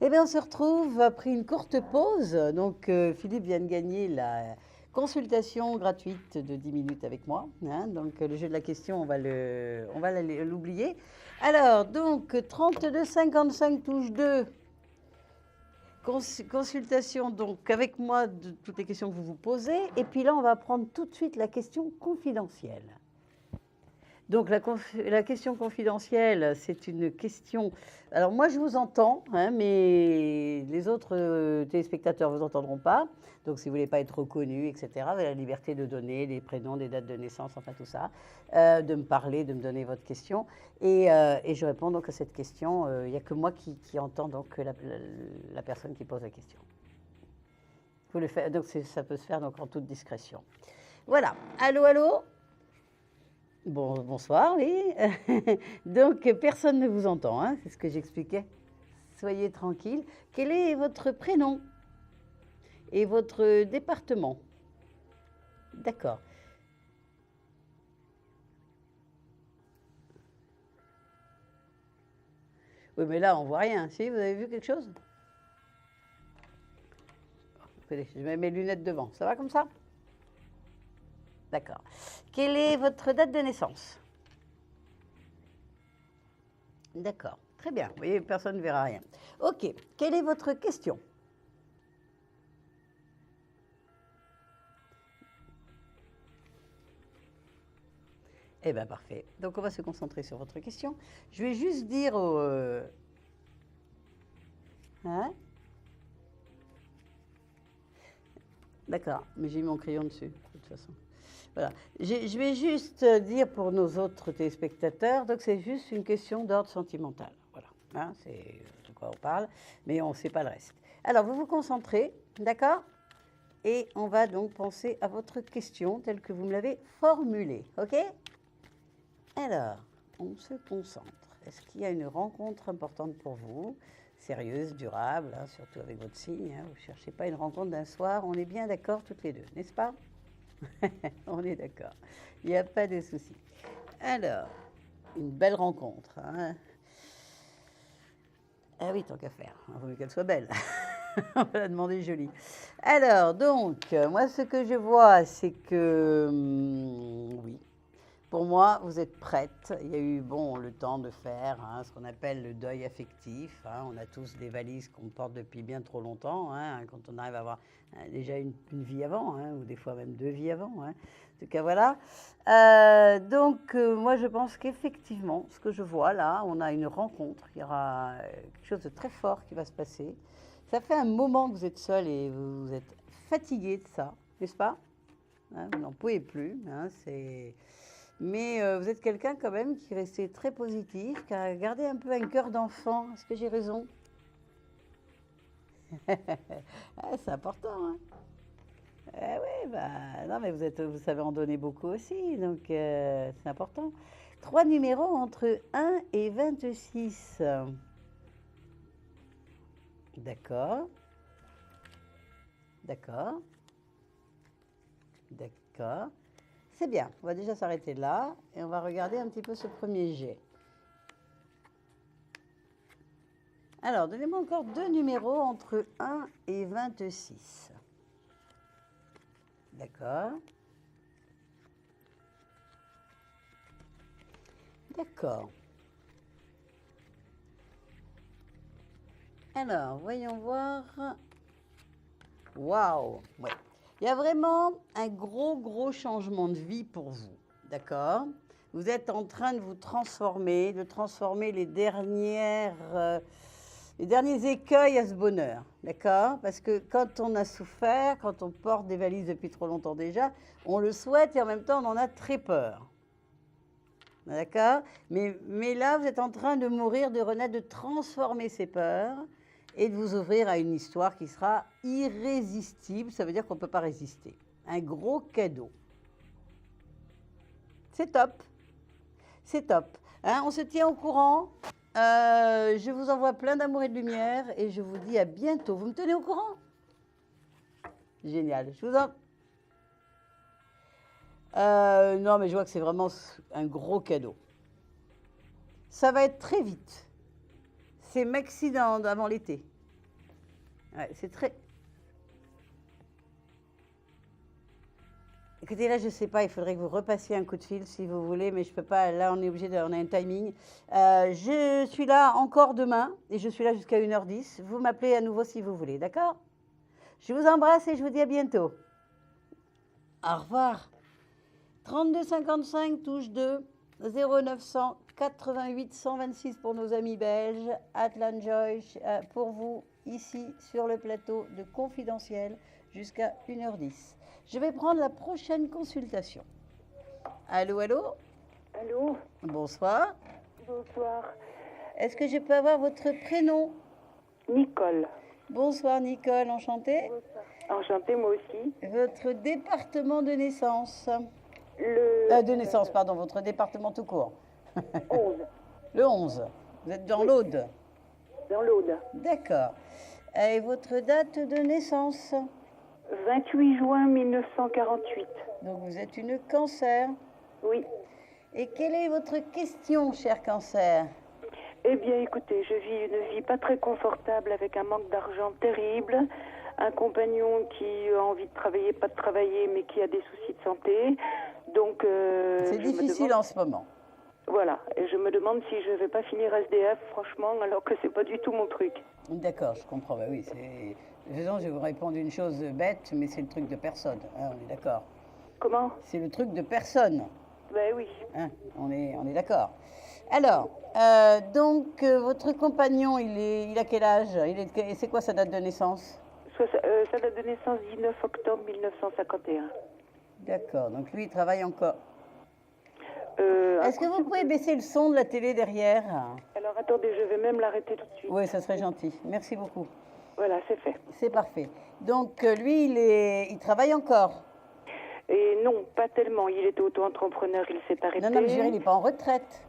Speaker 1: Eh bien, on se retrouve après une courte pause. Donc, Philippe vient de gagner la consultation gratuite de 10 minutes avec moi. Hein. Donc, le jeu de la question, on va l'oublier. Alors, donc, 32,55 touche 2. Consultation, donc, avec moi, de toutes les questions que vous vous posez. Et puis là, on va prendre tout de suite la question confidentielle. Donc, la question confidentielle, c'est une question... Alors, moi, je vous entends, hein, mais les autres téléspectateurs ne vous entendront pas. Donc, si vous ne voulez pas être reconnu, etc., vous avez la liberté de donner des prénoms, des dates de naissance, enfin tout ça, de me parler, de me donner votre question. Et je réponds donc à cette question. Il n'y a que moi qui entends donc la personne qui pose la question. Vous le faites, donc, ça peut se faire donc, en toute discrétion. Voilà. Allô, allô? Bon, bonsoir, oui. Donc, personne ne vous entend, hein, c'est ce que j'expliquais. Soyez tranquille. Quel est votre prénom et votre département? D'accord. Oui, mais là, on voit rien. Si, vous avez vu quelque chose? Attendez, je mets mes lunettes devant. Ça va comme ça? D'accord. Quelle est votre date de naissance? D'accord. Très bien. Vous voyez, personne ne verra rien. OK. Quelle est votre question? Eh bien, parfait. Donc, on va se concentrer sur votre question. Je vais juste dire au... Hein? D'accord. Mais j'ai mis mon crayon dessus, de toute façon. Voilà. Je vais juste dire pour nos autres téléspectateurs, donc c'est juste une question d'ordre sentimental. Voilà, hein, c'est de quoi on parle, mais on ne sait pas le reste. Alors, vous vous concentrez, d'accord? Et on va donc penser à votre question telle que vous me l'avez formulée, ok? Alors, on se concentre. Est-ce qu'il y a une rencontre importante pour vous? sérieuse, durable, hein, surtout avec votre signe. Hein. Vous ne cherchez pas une rencontre d'un soir. On est bien d'accord toutes les deux, n'est-ce pas? On est d'accord. Il n'y a pas de souci. Alors, une belle rencontre. Hein. Ah oui, tant qu'à faire. Il vaut mieux qu'elle soit belle. On va la demander jolie. Alors, donc, moi, ce que je vois, c'est que, oui, pour moi, vous êtes prête. Il y a eu, bon, le temps de faire hein, ce qu'on appelle le deuil affectif. Hein. On a tous des valises qu'on porte depuis bien trop longtemps, hein, quand on arrive à avoir déjà une vie avant, hein, ou des fois même 2 vies avant. Hein. En tout cas, voilà. Donc, moi, je pense qu'effectivement, ce que je vois là, on a une rencontre. Il y aura quelque chose de très fort qui va se passer. Ça fait un moment que vous êtes seul et vous êtes fatigué de ça, n'est-ce pas? Hein, vous n'en pouvez plus. Hein, mais vous êtes quelqu'un quand même qui restait très positif, qui a gardé un peu un cœur d'enfant. Est-ce que j'ai raison? Ah, c'est important. Hein. Oui, bah, non, mais vous savez en donner beaucoup aussi, donc c'est important. 3 numéros entre 1 et 26. D'accord. D'accord. D'accord. C'est bien. On va déjà s'arrêter là et on va regarder un petit peu ce premier jet. Alors, donnez-moi encore 2 numéros entre 1 et 26. D'accord. D'accord. Alors, voyons voir. Waouh! Ouais. Il y a vraiment un gros changement de vie pour vous. D'accord? Vous êtes en train de vous transformer, les derniers écueils à ce bonheur. D'accord? Parce que quand on a souffert, quand on porte des valises depuis trop longtemps déjà, on le souhaite et en même temps on en a très peur. D'accord? Mais là, vous êtes en train de mourir, de renaître, de transformer ces peurs et de vous ouvrir à une histoire qui sera irrésistible. Ça veut dire qu'on ne peut pas résister. Un gros cadeau. C'est top. C'est top. Hein, on se tient au courant. Je vous envoie plein d'amour et de lumière et je vous dis à bientôt. Vous me tenez au courant? Génial. Je vous en... non, mais je vois que c'est vraiment un gros cadeau. Ça va être très vite. C'est maxi avant l'été. Ouais, c'est très... Écoutez, là, je ne sais pas, il faudrait que vous repassiez un coup de fil si vous voulez, mais je ne peux pas, là, on est obligé, on a un timing. Je suis là encore demain, et je suis là jusqu'à 1h10. Vous m'appelez à nouveau si vous voulez, d'accord? Je vous embrasse et je vous dis à bientôt. Au revoir. 3255, touche 2, 0900 88 126 pour nos amis belges, Atlan Joy pour vous, ici sur le plateau de Confidentiel, jusqu'à 1h10. Je vais prendre la prochaine consultation. Allô, allô?
Speaker 3: Allô?
Speaker 1: Bonsoir.
Speaker 3: Bonsoir.
Speaker 1: Est-ce que je peux avoir votre prénom?
Speaker 3: Nicole.
Speaker 1: Bonsoir Nicole, enchantée.
Speaker 3: Bonsoir. Enchantée, moi aussi.
Speaker 1: Votre département de naissance?
Speaker 3: Le...
Speaker 1: De naissance, pardon, votre département tout court.
Speaker 3: 11.
Speaker 1: Le 11. Vous êtes dans l'Aude?
Speaker 3: Dans l'Aude.
Speaker 1: D'accord. Et votre date de naissance?
Speaker 3: 28 juin 1948.
Speaker 1: Donc vous êtes une cancer.
Speaker 3: Oui.
Speaker 1: Et quelle est votre question, cher cancer?
Speaker 3: Eh bien, écoutez, je vis une vie pas très confortable avec un manque d'argent terrible, un compagnon qui a envie de travailler, pas de travailler, mais qui a des soucis de santé. Donc,
Speaker 1: c'est difficile en ce moment.
Speaker 3: Voilà, et je me demande si je ne vais pas finir SDF, franchement, alors que c'est pas du tout mon truc.
Speaker 1: D'accord, je comprends. Bah oui, c'est... De toute façon, je vais vous répondre une chose bête, mais c'est le truc de personne. Hein, on est d'accord.
Speaker 3: Comment? C'est
Speaker 1: le truc de personne.
Speaker 3: Ben oui.
Speaker 1: Hein, on est d'accord. Alors, donc, votre compagnon, il a quel âge? C'est quoi sa date de naissance?
Speaker 3: Sa date de naissance, 19 octobre 1951.
Speaker 1: D'accord, donc lui, il travaille encore. Est-ce que vous pouvez baisser le son de la télé derrière?
Speaker 3: Alors, attendez, je vais même l'arrêter tout de suite.
Speaker 1: Oui, ça serait gentil. Merci beaucoup.
Speaker 3: Voilà, c'est fait.
Speaker 1: C'est parfait. Donc, lui, il travaille encore?
Speaker 3: Et non, pas tellement. Il était auto-entrepreneur, il s'est arrêté.
Speaker 1: Non, mais je dirais, il n'est pas en retraite.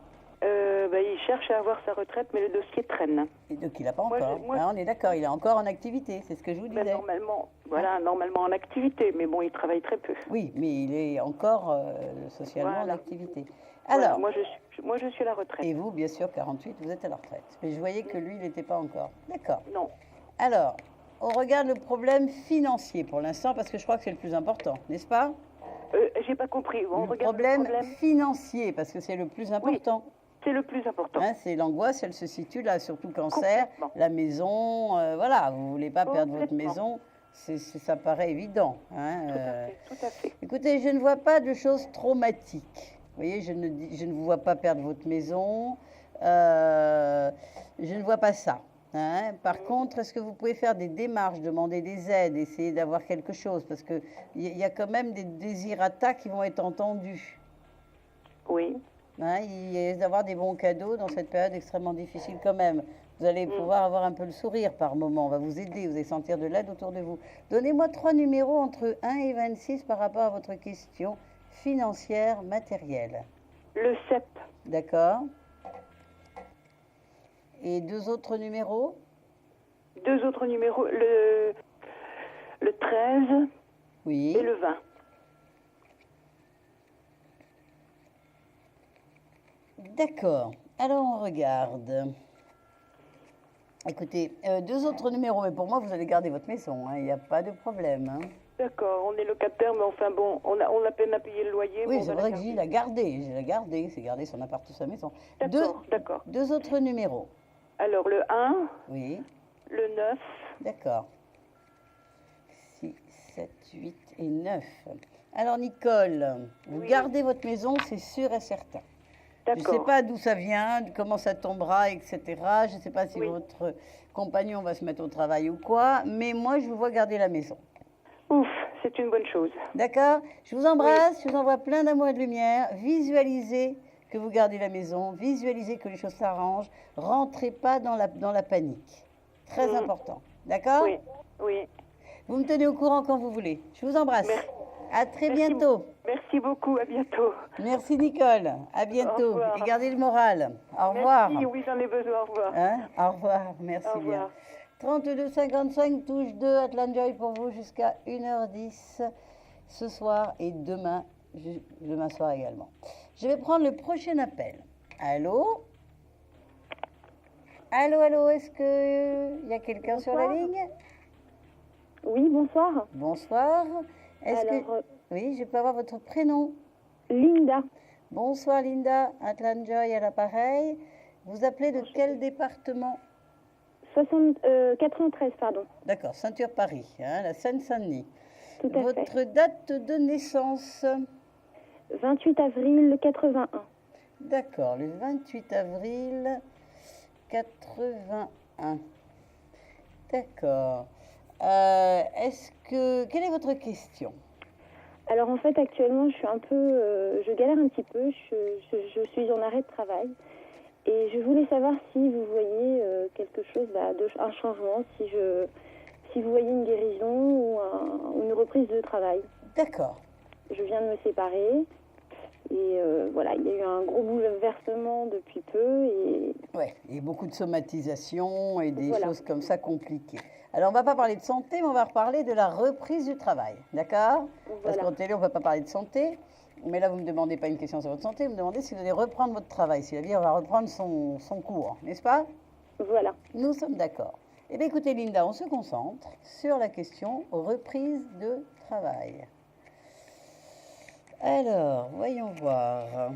Speaker 3: il cherche à avoir sa retraite, mais le dossier traîne.
Speaker 1: Et donc, il n'a pas
Speaker 3: Moi,
Speaker 1: encore.
Speaker 3: je- moi-
Speaker 1: Hein, on est d'accord, il est encore en activité, c'est ce que je vous
Speaker 3: Ben,
Speaker 1: disais.
Speaker 3: normalement en activité, mais bon, il travaille très peu.
Speaker 1: Oui, mais il est encore socialement en
Speaker 3: Voilà.
Speaker 1: activité.
Speaker 3: Voilà,
Speaker 1: Alors,
Speaker 3: moi, je suis à la retraite.
Speaker 1: et vous, bien sûr, 48, vous êtes à la retraite. Mais je voyais que lui, il n'était pas encore. D'accord.
Speaker 3: Non.
Speaker 1: Alors, on regarde le problème financier pour l'instant, parce que je crois que c'est le plus important, n'est-ce pas?
Speaker 3: J'ai pas compris. On
Speaker 1: Le
Speaker 3: regarde
Speaker 1: problème
Speaker 3: le problème.
Speaker 1: financier, parce que c'est le plus important.
Speaker 3: C'est le plus important.
Speaker 1: Hein, c'est l'angoisse, elle se situe là, surtout cancer,
Speaker 3: Complètement.
Speaker 1: la maison, voilà, vous voulez pas perdre votre
Speaker 3: Complètement.
Speaker 1: maison, ça paraît évident. Hein,
Speaker 3: Tout à fait.
Speaker 1: Écoutez, je ne vois pas de choses traumatiques. Vous voyez, je ne vous vois pas perdre votre maison, je ne vois pas ça. Hein. Par contre, est-ce que vous pouvez faire des démarches, demander des aides, essayer d'avoir quelque chose? Parce qu'il y a quand même des désirata qui vont être entendus.
Speaker 3: Oui.
Speaker 1: Hein, il risque d'avoir des bons cadeaux dans cette période extrêmement difficile quand même. Vous allez pouvoir avoir un peu le sourire par moment, on va vous aider, vous allez sentir de l'aide autour de vous. Donnez-moi 3 numéros entre 1 et 26 par rapport à votre question financière, matérielle.
Speaker 3: Le 7.
Speaker 1: D'accord? Et 2 autres numéros?
Speaker 3: 2 autres numéros, le 13
Speaker 1: Oui.
Speaker 3: et le 20.
Speaker 1: D'accord. Alors on regarde. Écoutez, 2 autres numéros, mais pour moi vous allez garder votre maison, hein, il n'y a pas de problème. Hein.
Speaker 3: D'accord, on est locataire, mais enfin bon, on a peine à payer le loyer.
Speaker 1: Oui,
Speaker 3: mais on
Speaker 1: c'est
Speaker 3: va
Speaker 1: vrai
Speaker 3: la
Speaker 1: que
Speaker 3: garder.
Speaker 1: j'ai gardé, c'est garder son appart ou sa maison.
Speaker 3: D'accord.
Speaker 1: 2 autres numéros.
Speaker 3: Alors le 1,
Speaker 1: Oui,
Speaker 3: le 9,
Speaker 1: d'accord. 6, 7, 8 et 9. Alors Nicole, vous
Speaker 3: Oui.
Speaker 1: gardez votre maison, c'est sûr et certain. Je ne sais
Speaker 3: d'accord.
Speaker 1: pas d'où ça vient, comment ça tombera, etc. Je ne sais pas si
Speaker 3: Oui.
Speaker 1: votre compagnon va se mettre au travail ou quoi, mais moi je vous vois garder la maison.
Speaker 3: Ouf, c'est une bonne chose.
Speaker 1: D'accord? Je vous embrasse, je vous envoie plein d'amour et de lumière. Visualisez que vous gardez la maison, visualisez que les choses s'arrangent. Rentrez pas dans la panique. Très
Speaker 3: Mhm.
Speaker 1: important. D'accord?
Speaker 3: Oui.
Speaker 1: Vous me tenez au courant quand vous voulez. Je vous embrasse.
Speaker 3: Merci.
Speaker 1: À très
Speaker 3: Merci.
Speaker 1: bientôt.
Speaker 3: Merci beaucoup, à bientôt.
Speaker 1: Merci Nicole. À
Speaker 3: Au
Speaker 1: bientôt.
Speaker 3: revoir.
Speaker 1: Et gardez le moral. Au revoir.
Speaker 3: Merci, oui, j'en ai besoin, au revoir.
Speaker 1: Hein? Au revoir. Merci
Speaker 3: Au
Speaker 1: bien.
Speaker 3: revoir.
Speaker 1: 32 55 touche 2 Atlanjoy pour vous jusqu'à 1h10 ce soir et demain soir également. Je vais prendre le prochain appel. Allô? Allô, est-ce qu'il y a quelqu'un sur la
Speaker 2: Bonsoir.
Speaker 1: ligne?
Speaker 2: Oui, bonsoir.
Speaker 1: Bonsoir. Est-ce que...
Speaker 2: Alors,
Speaker 1: Oui, je peux avoir votre prénom?
Speaker 2: Linda,
Speaker 1: Bonsoir Linda, Atlanjoy à l'appareil. Vous appelez de quel département?
Speaker 2: 93, pardon.
Speaker 1: D'accord, Ceinture Paris, hein, la Seine-Saint-Denis.
Speaker 2: Tout à fait.
Speaker 1: Votre date de naissance?
Speaker 2: 28 avril 81.
Speaker 1: D'accord, le 28 avril 81. D'accord. Quelle est votre question?
Speaker 2: Alors en fait, actuellement, je suis un peu, je galère un petit peu. Je suis en arrêt de travail et je voulais savoir si vous voyez quelque chose, un changement, si vous voyez une guérison ou une reprise de travail.
Speaker 1: D'accord.
Speaker 2: Je viens de me séparer et voilà, il y a eu un gros bouleversement depuis peu et
Speaker 1: Ouais, et beaucoup de somatisation et des
Speaker 2: Voilà.
Speaker 1: choses comme ça compliquées. Alors, on ne va pas parler de santé, mais on va reparler de la reprise du travail. D'accord? Parce
Speaker 2: Voilà.
Speaker 1: qu'en télé, on ne peut pas parler de santé. Mais là, vous ne me demandez pas une question sur votre santé, vous me demandez si vous allez reprendre votre travail, si la vie va reprendre son cours, n'est-ce pas?
Speaker 2: voilà.
Speaker 1: Nous sommes d'accord. Eh bien, écoutez, Linda, on se concentre sur la question reprise de travail. Alors, voyons voir.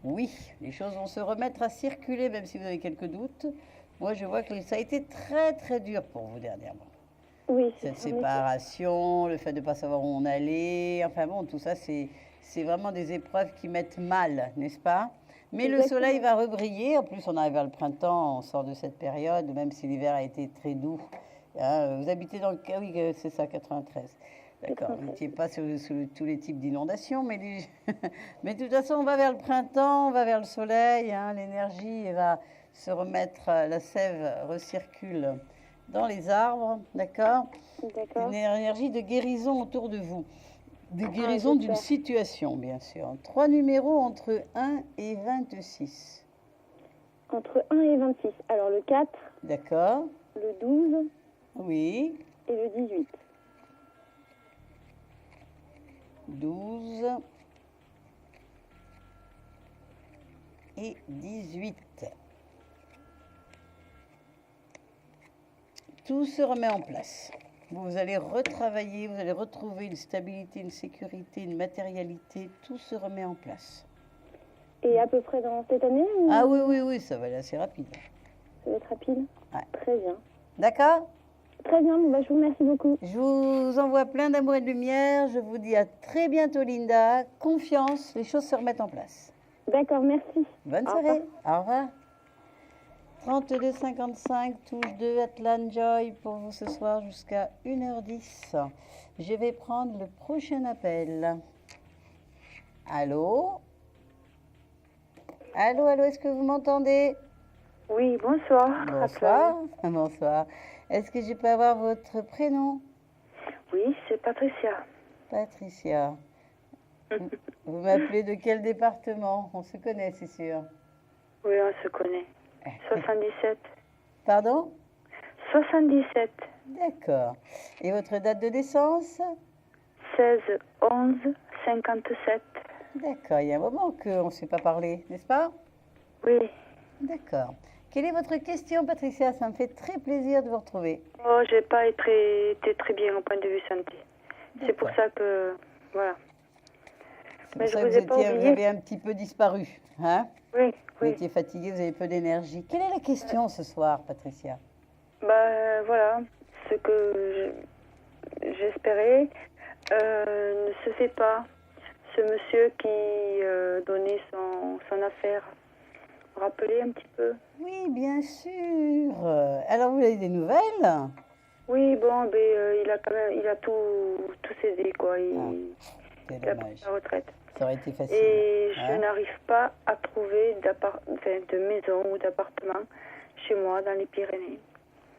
Speaker 1: Oui, les choses vont se remettre à circuler, même si vous avez quelques doutes. Moi, je vois que ça a été très, très dur pour vous dernièrement.
Speaker 2: Oui,
Speaker 1: Cette
Speaker 2: ça,
Speaker 1: séparation, le fait de ne pas savoir où on allait, enfin bon, tout ça, c'est vraiment des épreuves qui mettent mal, n'est-ce pas? Mais le
Speaker 2: Exactement.
Speaker 1: soleil va rebriller. En plus, on arrive vers le printemps, on sort de cette période, même si l'hiver a été très doux. Hein, vous habitez dans le... Ah oui, c'est ça, 93. D'accord, vous
Speaker 2: 93.
Speaker 1: n'étiez pas sur tous les types d'inondations, mais, mais de toute façon, on va vers le printemps, on va vers le soleil, hein, l'énergie va se remettre, la sève recircule dans les arbres, d'accord?
Speaker 2: D'accord.
Speaker 1: Une énergie de guérison autour de vous. De guérison d'une
Speaker 2: j'espère.
Speaker 1: situation, bien sûr. 3 numéros entre 1 et 26.
Speaker 2: Entre 1 et 26. Alors le 4,
Speaker 1: D'accord.
Speaker 2: le 12
Speaker 1: Oui.
Speaker 2: et le 18.
Speaker 1: 12 et 18. Tout se remet en place. Vous allez retravailler, vous allez retrouver une stabilité, une sécurité, une matérialité. Tout se remet en place.
Speaker 2: Et à peu près dans cette année ou
Speaker 1: Ah oui, oui, oui, ça va aller assez rapide.
Speaker 2: ça va être rapide?
Speaker 1: Ouais.
Speaker 2: Très bien.
Speaker 1: D'accord?
Speaker 2: Très bien, bon, bah, je vous remercie beaucoup.
Speaker 1: Je vous envoie plein d'amour et de lumière. Je vous dis à très bientôt, Linda. Confiance, les choses se remettent en place.
Speaker 2: D'accord, merci.
Speaker 1: Bonne
Speaker 2: Au
Speaker 1: soirée. Au revoir. 32,55, touche 2, Atlan Joy pour vous ce soir jusqu'à 1h10. Je vais prendre le prochain appel. Allô? Allô, allô, est-ce que vous m'entendez?
Speaker 3: Oui, bonsoir.
Speaker 1: Bonsoir. Bonsoir. Est-ce que je peux avoir votre prénom?
Speaker 3: Oui, c'est Patricia.
Speaker 1: Patricia. Vous m'appelez de quel département? On se connaît, c'est sûr.
Speaker 3: Oui, on se connaît. 77.
Speaker 1: Pardon?
Speaker 3: 77.
Speaker 1: D'accord. Et votre date de naissance?
Speaker 3: 16 11 57.
Speaker 1: D'accord, il y a un moment qu'on ne s'est pas parlé, n'est-ce pas?
Speaker 3: Oui.
Speaker 1: D'accord. Quelle est votre question, Patricia? Ça me fait très plaisir de vous retrouver.
Speaker 3: Oh, j'ai pas été très bien au point de vue santé. C'est pour ça que voilà.
Speaker 1: C'est
Speaker 3: Mais
Speaker 1: pour
Speaker 3: je
Speaker 1: ça que
Speaker 3: vous ai pas
Speaker 1: vous
Speaker 3: oublié.
Speaker 1: avez un petit peu disparu. Hein?
Speaker 3: Oui,
Speaker 1: Vous
Speaker 3: oui.
Speaker 1: étiez fatiguée, vous avez peu d'énergie. Quelle est la question ce soir, Patricia?
Speaker 3: Voilà, ce que j'espérais ne se fait pas. Ce monsieur qui donnait son affaire. Rappelez un petit peu.
Speaker 1: Oui, bien sûr. Alors, vous avez des nouvelles?
Speaker 3: Oui, bon, il a tout cédé, quoi.
Speaker 1: C'est
Speaker 3: Il a pris
Speaker 1: dommage.
Speaker 3: sa retraite.
Speaker 1: Ça aurait été facile.
Speaker 3: Et je
Speaker 1: hein?
Speaker 3: n'arrive pas à trouver de maison ou d'appartement chez moi dans les Pyrénées.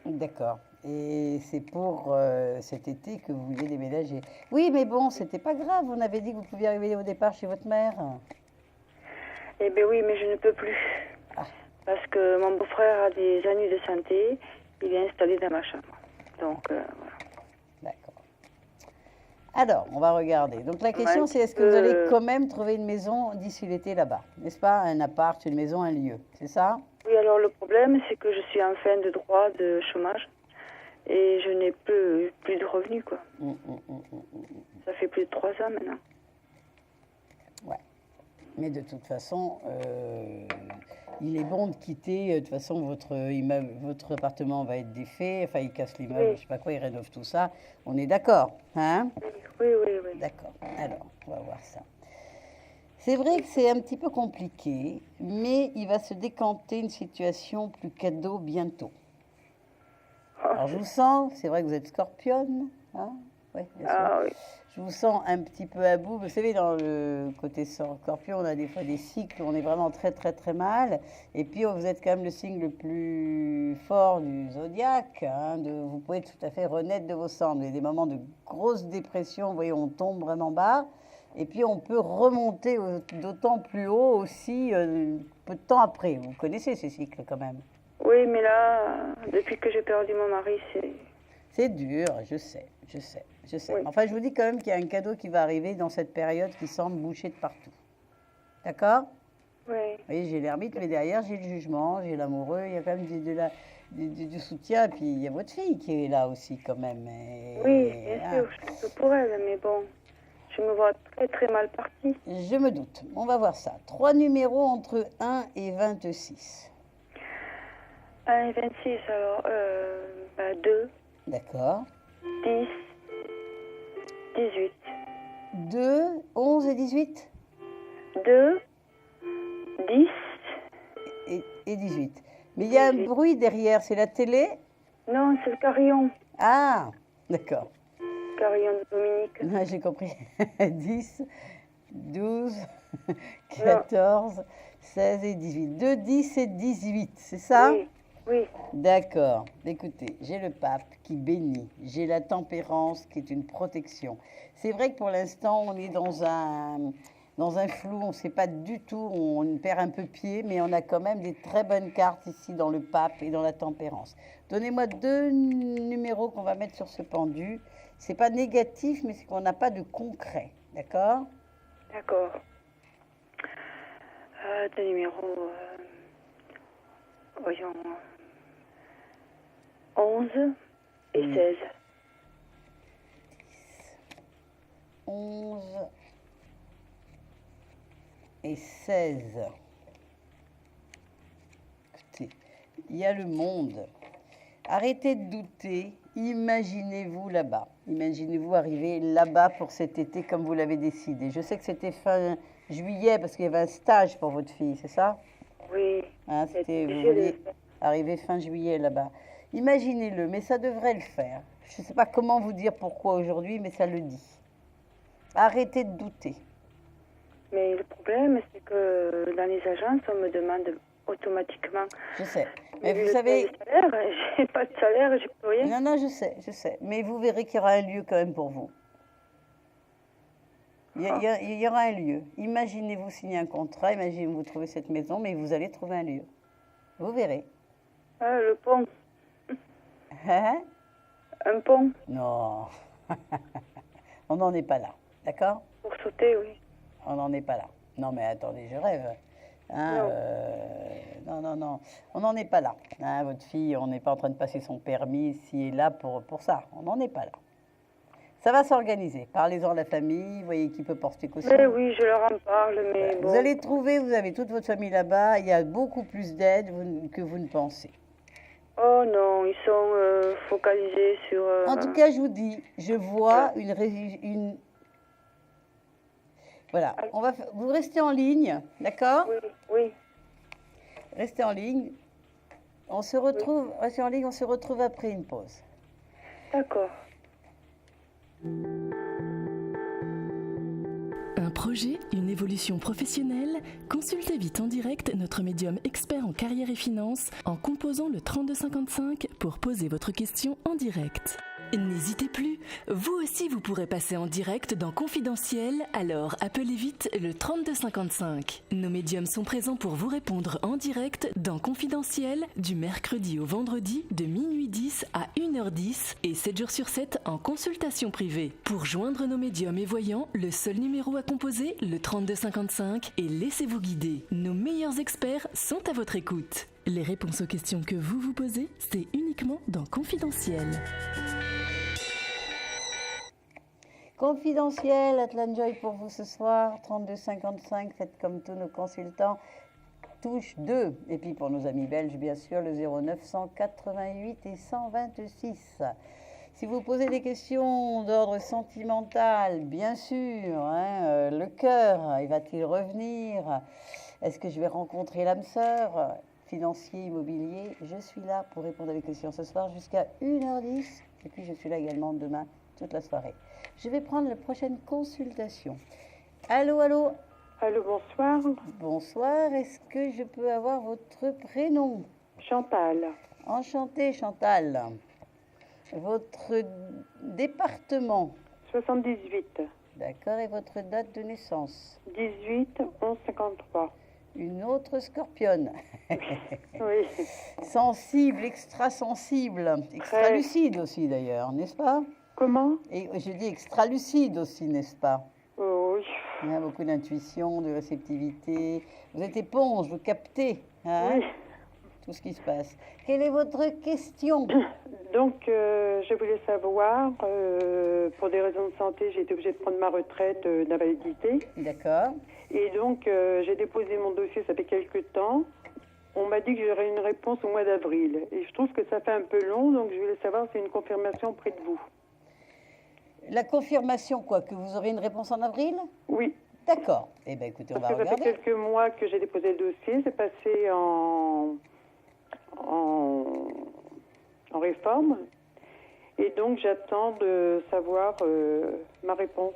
Speaker 1: D'accord. Et c'est pour cet été que vous vouliez déménager. Oui, mais bon, c'était pas grave. On avait dit que vous pouviez arriver au départ chez votre mère.
Speaker 3: Eh bien oui, mais je ne peux plus.
Speaker 1: Ah.
Speaker 3: Parce que mon beau-frère a des ennuis de santé. Il est installé dans ma chambre. Donc, voilà.
Speaker 1: D'accord. Alors, on va regarder. Donc la question,
Speaker 3: Ouais,
Speaker 1: c'est est-ce que vous allez quand même trouver une maison d'ici l'été là-bas? N'est-ce pas? Un appart, une maison, un lieu. C'est ça?
Speaker 3: Oui, alors le problème, c'est que je suis en fin de droit de chômage. Et je n'ai plus de revenus, quoi. Ça fait plus de 3 ans maintenant.
Speaker 1: Ouais. Mais de toute façon, il est bon de quitter. De toute façon, votre appartement va être défait. Enfin, il casse l'immeuble,
Speaker 3: Oui.
Speaker 1: je sais pas quoi, il rénove tout ça. On est d'accord, hein?
Speaker 3: Oui, oui, oui.
Speaker 1: D'accord. Alors, on va voir ça. C'est vrai que c'est un petit peu compliqué, mais il va se décanter une situation plus cadeau bientôt. Alors, je vous sens, c'est vrai que vous êtes scorpionne, hein? Oui, bien sûr.
Speaker 3: Ah oui.
Speaker 1: Je vous sens un petit peu à bout. Vous savez, dans le côté scorpion, on a des fois des cycles où on est vraiment très, très, très mal. Et puis, vous êtes quand même le signe le plus fort du zodiaque. Hein, vous pouvez tout à fait renaître de vos cendres. Il y a des moments de grosse dépression, vous voyez, on tombe vraiment bas. Et puis, on peut remonter d'autant plus haut aussi peu de temps après. Vous connaissez ces cycles quand même.
Speaker 3: Oui, mais là, depuis que j'ai perdu mon mari,
Speaker 1: C'est dur, je sais, je sais, je sais.
Speaker 3: Oui.
Speaker 1: Enfin, je vous dis quand même qu'il y a un cadeau qui va arriver dans cette période qui semble boucher de partout. D'accord?
Speaker 3: Oui.
Speaker 1: Vous voyez, j'ai l'ermite, mais derrière, j'ai le jugement, j'ai l'amoureux, il y a quand même du soutien. Et puis, il y a votre fille qui est là aussi quand même.
Speaker 3: Oui, bien sûr, je suis pour elle, mais bon, je me vois très très mal partie.
Speaker 1: Je me doute. On va voir ça. 3 numéros entre 1 et 26.
Speaker 3: 1 et 26, alors, 2,
Speaker 1: D'accord.
Speaker 3: 10, 18.
Speaker 1: 2, 11 et 18
Speaker 3: 2, 10.
Speaker 1: et 18. Mais il y a un
Speaker 3: 18.
Speaker 1: bruit derrière, c'est la télé?
Speaker 3: Non, c'est le carillon.
Speaker 1: Ah, d'accord.
Speaker 3: Carillon de Dominique.
Speaker 1: Ouais, j'ai compris. 10, 12, 14, 16 et 18. 2, 10 et 18, c'est ça?
Speaker 3: Oui, Oui.
Speaker 1: D'accord. Écoutez, j'ai le pape qui bénit, j'ai la tempérance qui est une protection. C'est vrai que pour l'instant, on est dans un flou, on ne sait pas du tout, on perd un peu pied, mais on a quand même des très bonnes cartes ici dans le pape et dans la tempérance. Donnez-moi 2 numéros qu'on va mettre sur ce pendu. C'est pas négatif, mais c'est qu'on n'a pas de concret. D'accord?
Speaker 3: D'accord. Des numéros, voyons, 11 et 16.
Speaker 1: 11 et 16. Écoutez, il y a le monde. Arrêtez de douter. Imaginez-vous là-bas. Imaginez-vous arriver là-bas pour cet été comme vous l'avez décidé. Je sais que c'était fin juillet parce qu'il y avait un stage pour votre fille, c'est ça?
Speaker 3: Oui.
Speaker 1: Hein, vous vouliez arriver fin juillet là-bas. Imaginez-le, mais ça devrait le faire. Je ne sais pas comment vous dire pourquoi aujourd'hui, mais ça le dit. Arrêtez de douter.
Speaker 3: Mais le problème, c'est que dans les agences, on me demande automatiquement.
Speaker 1: Je sais. Mais
Speaker 3: vu
Speaker 1: vous
Speaker 3: le
Speaker 1: savez.
Speaker 3: salaire, j'ai pas de salaire, j'ai plus rien.
Speaker 1: Non, non, je sais. Mais vous verrez qu'il y aura un lieu quand même pour vous. Il y aura un lieu. Imaginez-vous signer un contrat, imaginez-vous trouver cette maison, mais vous allez trouver un lieu. Vous verrez.
Speaker 3: Ah, le pont.
Speaker 1: Hein?
Speaker 3: Un pont.
Speaker 1: Non. On n'en est pas là. D'accord?
Speaker 3: Pour sauter, oui.
Speaker 1: On n'en est pas là. Non, mais attendez, je rêve. Hein, non. On n'en est pas là. Hein, votre fille, on n'est pas en train de passer son permis ici et là pour ça. On n'en est pas là. Ça va s'organiser. Parlez-en à la famille, voyez qui peut porter caution.
Speaker 3: Mais oui, je leur en parle, mais bon.
Speaker 1: Vous allez trouver, vous avez toute votre famille là-bas, il y a beaucoup plus d'aide que vous ne pensez.
Speaker 3: Oh non, ils sont focalisés sur...
Speaker 1: En tout cas, je vous dis, je vois une... Voilà, vous restez en ligne, d'accord?
Speaker 3: Oui, oui.
Speaker 1: Restez en ligne. On se retrouve, restez en ligne, on se retrouve après une pause.
Speaker 3: D'accord.
Speaker 5: Un projet, une évolution professionnelle? Consultez vite en direct notre médium expert en carrière et finance en composant le 3255 pour poser votre question en direct. N'hésitez plus, vous aussi vous pourrez passer en direct dans Confidentiel, alors appelez vite le 3255. Nos médiums sont présents pour vous répondre en direct dans Confidentiel du mercredi au vendredi de minuit 10 à 1h10 et 7 jours sur 7 en consultation privée. Pour joindre nos médiums et voyants, le seul numéro à composer, le 3255 et laissez-vous guider. Nos meilleurs experts sont à votre écoute. Les réponses aux questions que vous vous posez, c'est uniquement dans Confidentiel.
Speaker 1: Confidentiel, Atlanjoy pour vous ce soir, 3255, faites comme tous nos consultants, touche 2. Et puis pour nos amis belges, bien sûr, le 09 188 et 126. Si vous posez des questions d'ordre sentimental, bien sûr, hein, le cœur, va-t-il revenir? Est-ce que je vais rencontrer l'âme sœur? Financier, immobilier, je suis là pour répondre à des questions ce soir jusqu'à 1h10. Et puis je suis là également demain, toute la soirée. Je vais prendre la prochaine consultation. Allô?
Speaker 3: Allô, bonsoir.
Speaker 1: Bonsoir, est-ce que je peux avoir votre prénom?
Speaker 3: Chantal.
Speaker 1: Enchantée, Chantal. Votre département?
Speaker 3: 78.
Speaker 1: D'accord, et votre date de naissance?
Speaker 3: 18 11 53.
Speaker 1: Une autre scorpionne.
Speaker 3: Oui.
Speaker 1: Sensible, extra-sensible, extra-lucide aussi d'ailleurs, n'est-ce pas?
Speaker 3: Comment?
Speaker 1: Et je dis extra-lucide aussi, n'est-ce pas?
Speaker 3: Oui.
Speaker 1: Il y a beaucoup d'intuition, de réceptivité. Vous êtes éponge, vous captez hein,
Speaker 3: Oui.
Speaker 1: tout ce qui se passe. Quelle est votre question?
Speaker 3: Donc, je voulais savoir, pour des raisons de santé, j'ai été obligée de prendre ma retraite d'invalidité.
Speaker 1: D'accord.
Speaker 3: Et donc, j'ai déposé mon dossier, ça fait quelques temps. On m'a dit que j'aurais une réponse au mois d'avril. Et je trouve que ça fait un peu long, donc je voulais savoir si c'est une confirmation auprès de vous.
Speaker 1: La confirmation, quoi, que vous aurez une réponse en avril?
Speaker 3: Oui.
Speaker 1: D'accord. Eh bien, écoutez, on va regarder.
Speaker 3: Ça fait quelques mois que j'ai déposé le dossier. C'est passé en réforme. Et donc, j'attends de savoir ma réponse.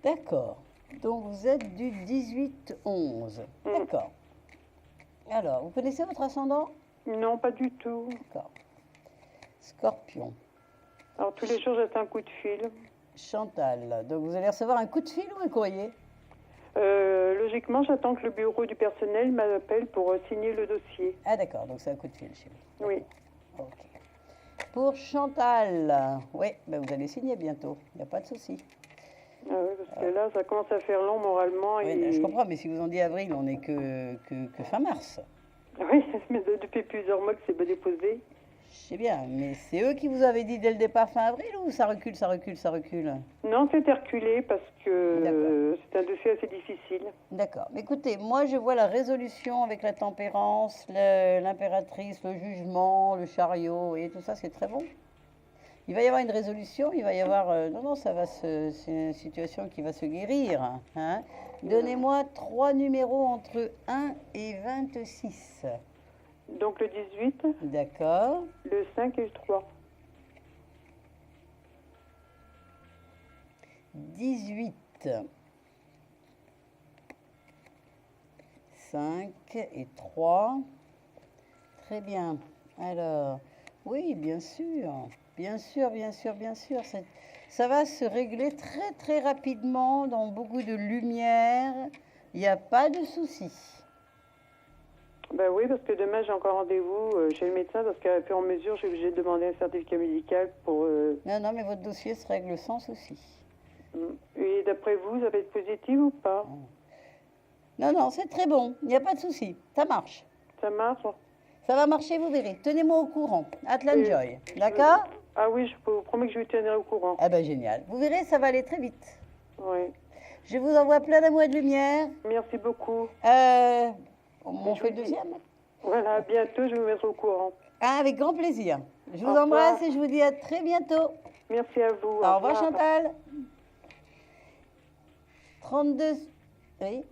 Speaker 1: D'accord. Donc, vous êtes du 18-11. D'accord. Alors, vous connaissez votre ascendant?
Speaker 7: Non, pas du tout.
Speaker 1: D'accord. Scorpion.
Speaker 7: Alors, tous les jours, j'attends un coup de fil.
Speaker 1: Chantal. Donc, vous allez recevoir un coup de fil ou un courrier?
Speaker 7: Logiquement, j'attends que le bureau du personnel m'appelle pour signer le dossier.
Speaker 1: Ah, d'accord. Donc, c'est un coup de fil chez vous.
Speaker 7: Oui.
Speaker 1: Ok. Pour Chantal. Oui, ben, vous allez signer bientôt. Il n'y a pas de souci.
Speaker 7: Ah oui, parce que là, ça commence à faire long moralement.
Speaker 1: Oui,
Speaker 7: et...
Speaker 1: je comprends, mais si vous ont dit avril, on n'est que fin mars.
Speaker 7: Oui, mais depuis plusieurs mois que c'est déposé.
Speaker 1: Je sais bien, mais c'est eux qui vous avaient dit dès le départ fin avril ou ça recule, ça recule, ça recule?
Speaker 7: Non, c'est reculé parce que c'est un dossier assez difficile.
Speaker 1: D'accord. Mais écoutez, moi je vois la résolution avec la tempérance, l'impératrice, le jugement, le chariot, et tout ça, c'est très bon. Il va y avoir une résolution, il va y avoir... non, c'est une situation qui va se guérir. Hein. Donnez-moi 3 numéros entre 1 et 26.
Speaker 7: Donc le 18,
Speaker 1: D'accord.
Speaker 7: le 5 et le 3.
Speaker 1: 18. 5 et 3. Très bien. Alors, oui, bien sûr. Bien sûr, bien sûr, bien sûr. Ça va se régler très, très rapidement dans beaucoup de lumière. Il n'y a pas de souci.
Speaker 7: Ben oui, parce que demain j'ai encore rendez-vous chez le médecin parce qu'à fur et à mesure, j'ai obligé de demander un certificat médical pour...
Speaker 1: Non, mais votre dossier se règle sans souci.
Speaker 7: Et d'après vous, ça va être positif ou pas?
Speaker 1: Non, c'est très bon. Il n'y a pas de souci. Ça marche.
Speaker 7: Ça marche?
Speaker 1: Ça va marcher, vous verrez. Tenez-moi au courant. Atlanjoy. D'accord?
Speaker 7: Ah oui, je vous promets que je vous tiendrai au courant.
Speaker 1: Ah ben génial. Vous verrez, ça va aller très vite.
Speaker 7: Oui.
Speaker 1: Je vous envoie plein d'amour et de lumière.
Speaker 7: Merci beaucoup.
Speaker 1: On fait le deuxième?
Speaker 7: Voilà, à bientôt, je vous mettrai au courant.
Speaker 1: Ah, avec grand plaisir. Je vous
Speaker 7: Au
Speaker 1: embrasse
Speaker 7: revoir.
Speaker 1: et je vous dis à très bientôt.
Speaker 7: Merci à vous.
Speaker 1: Au revoir Chantal. 32, oui,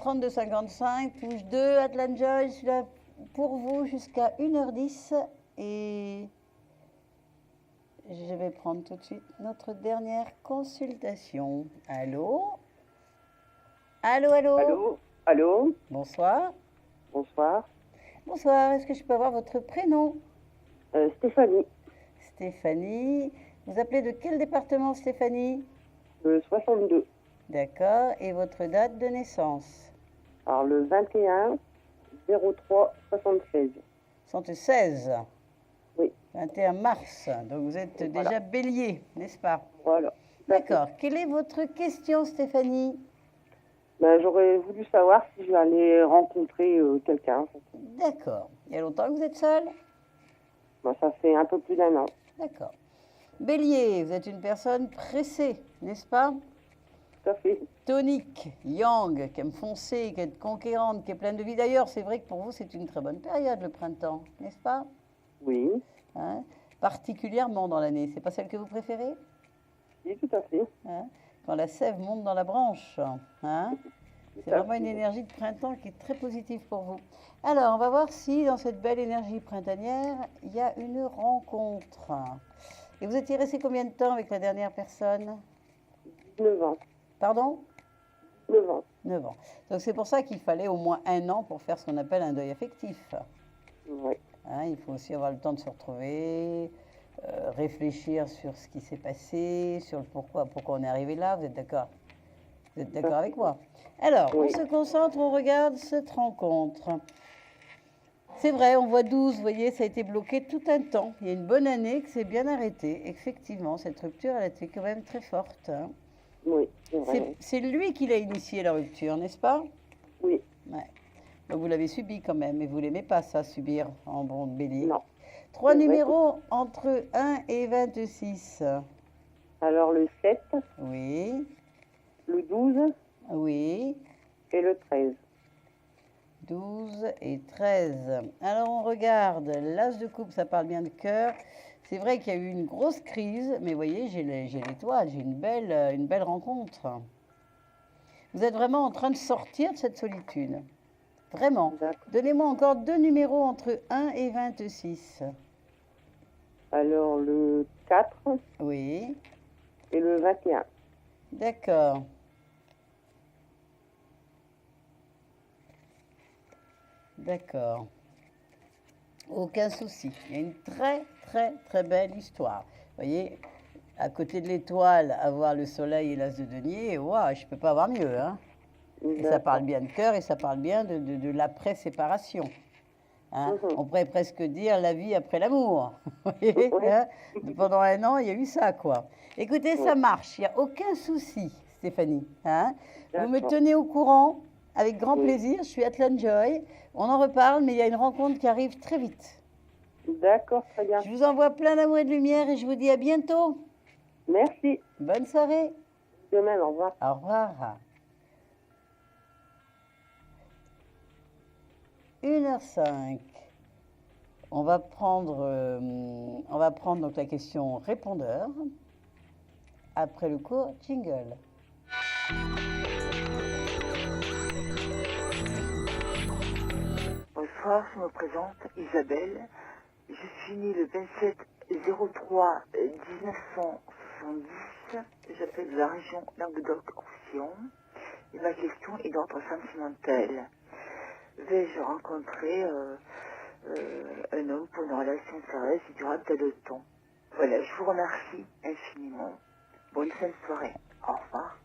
Speaker 1: 32,55, touche 2, Atlanjoy, je suis là pour vous jusqu'à 1h10 et je vais prendre tout de suite notre dernière consultation. Allô? Allô?
Speaker 8: Allô? Allô?
Speaker 1: Bonsoir.
Speaker 8: Bonsoir.
Speaker 1: Bonsoir, est-ce que je peux avoir votre prénom?
Speaker 8: Stéphanie.
Speaker 1: Stéphanie. Vous appelez de quel département, Stéphanie?
Speaker 8: 62.
Speaker 1: D'accord. Et votre date de naissance?
Speaker 8: Alors le 21 03 76.
Speaker 1: 76.
Speaker 8: Oui.
Speaker 1: 21 mars. Donc vous êtes
Speaker 8: Voilà.
Speaker 1: déjà bélier, n'est-ce pas?
Speaker 8: Voilà.
Speaker 1: D'accord. Quelle est votre question, Stéphanie?
Speaker 8: Ben, j'aurais voulu savoir si j'allais rencontrer quelqu'un. En fait.
Speaker 1: D'accord. Il y a longtemps que vous êtes seul?
Speaker 8: Ben, ça fait un peu plus d'1 an.
Speaker 1: D'accord. Bélier, vous êtes une personne pressée, n'est-ce pas?
Speaker 8: Tout à fait.
Speaker 1: Tonique, yang, qui aime foncer, qui est conquérante, qui est pleine de vie. D'ailleurs, c'est vrai que pour vous, c'est une très bonne période, le printemps, n'est-ce pas?
Speaker 8: Oui.
Speaker 1: Hein? Particulièrement dans l'année. C'est pas celle que vous préférez?
Speaker 8: Oui, tout à fait.
Speaker 1: Hein? Quand la sève monte dans la branche. Hein? C'est vraiment une énergie de printemps qui est très positive pour vous. Alors, on va voir si dans cette belle énergie printanière, il y a une rencontre. Et vous étiez resté combien de temps avec la dernière personne?
Speaker 8: 9 ans.
Speaker 1: Pardon?
Speaker 8: 9 ans.
Speaker 1: 9 ans. Donc c'est pour ça qu'il fallait au moins 1 an pour faire ce qu'on appelle un deuil affectif.
Speaker 8: Oui.
Speaker 1: Hein, il faut aussi avoir le temps de se retrouver, réfléchir sur ce qui s'est passé, sur le pourquoi on est arrivé là. Vous êtes d'accord? Vous êtes d'accord avec moi? Alors,
Speaker 8: Oui.
Speaker 1: on se concentre, on regarde cette rencontre. C'est vrai, on voit 12, vous voyez, ça a été bloqué tout un temps. Il y a une bonne année que c'est bien arrêté. Effectivement, cette rupture, elle a été quand même très forte. Hein.
Speaker 8: Oui, c'est vrai.
Speaker 1: C'est lui qui l'a initié, la rupture, n'est-ce pas?
Speaker 8: Oui.
Speaker 1: Ouais. Donc vous l'avez subi quand même, et vous l'aimez pas ça, subir en bon bélier.
Speaker 8: Non.
Speaker 1: 3
Speaker 8: C'est vrai.
Speaker 1: numéros entre 1 et 26.
Speaker 8: Alors le 7,
Speaker 1: Oui,
Speaker 8: le 12
Speaker 1: oui,
Speaker 8: et le 13.
Speaker 1: 12 et 13. Alors on regarde, l'as de coupe, ça parle bien de cœur. C'est vrai qu'il y a eu une grosse crise, mais vous voyez, j'ai l'étoile, j'ai une belle rencontre. Vous êtes vraiment en train de sortir de cette solitude. Vraiment.
Speaker 8: D'accord.
Speaker 1: Donnez-moi encore 2 numéros entre 1 et 26.
Speaker 8: Alors le 4
Speaker 1: Oui,
Speaker 8: et le 21.
Speaker 1: d'accord. D'accord. Aucun souci. Il y a une très, très, très belle histoire. Vous voyez, à côté de l'étoile, avoir le soleil et l'as de denier, waouh, je ne peux pas avoir mieux. Hein. Et ça parle bien de cœur et ça parle bien de l'après-séparation. Hein. On pourrait presque dire la vie après l'amour. Vous voyez, hein. Pendant un an, il y a eu ça, quoi. Écoutez, ça marche. Il n'y a aucun souci, Stéphanie. Hein. Vous me tenez au courant. Avec grand plaisir, je suis Atlan Joy. On en reparle, mais il y a une rencontre qui arrive très vite.
Speaker 8: D'accord, très bien.
Speaker 1: Je vous envoie plein d'amour et de lumière et je vous dis à bientôt.
Speaker 8: Merci.
Speaker 1: Bonne soirée.
Speaker 8: De même, au revoir.
Speaker 1: Au revoir. 1h05. On va prendre donc la question répondeur après le court jingle.
Speaker 9: Bonsoir, je me présente Isabelle. Je suis née le 27-03-1970. J'appelle de la région Languedoc-Roussillon. Et ma question est d'ordre sentimental. Vais-je rencontrer un homme pour une relation sérieuse et durable dans le temps? Voilà, je vous remercie infiniment. Bonne fin de soirée. Au revoir.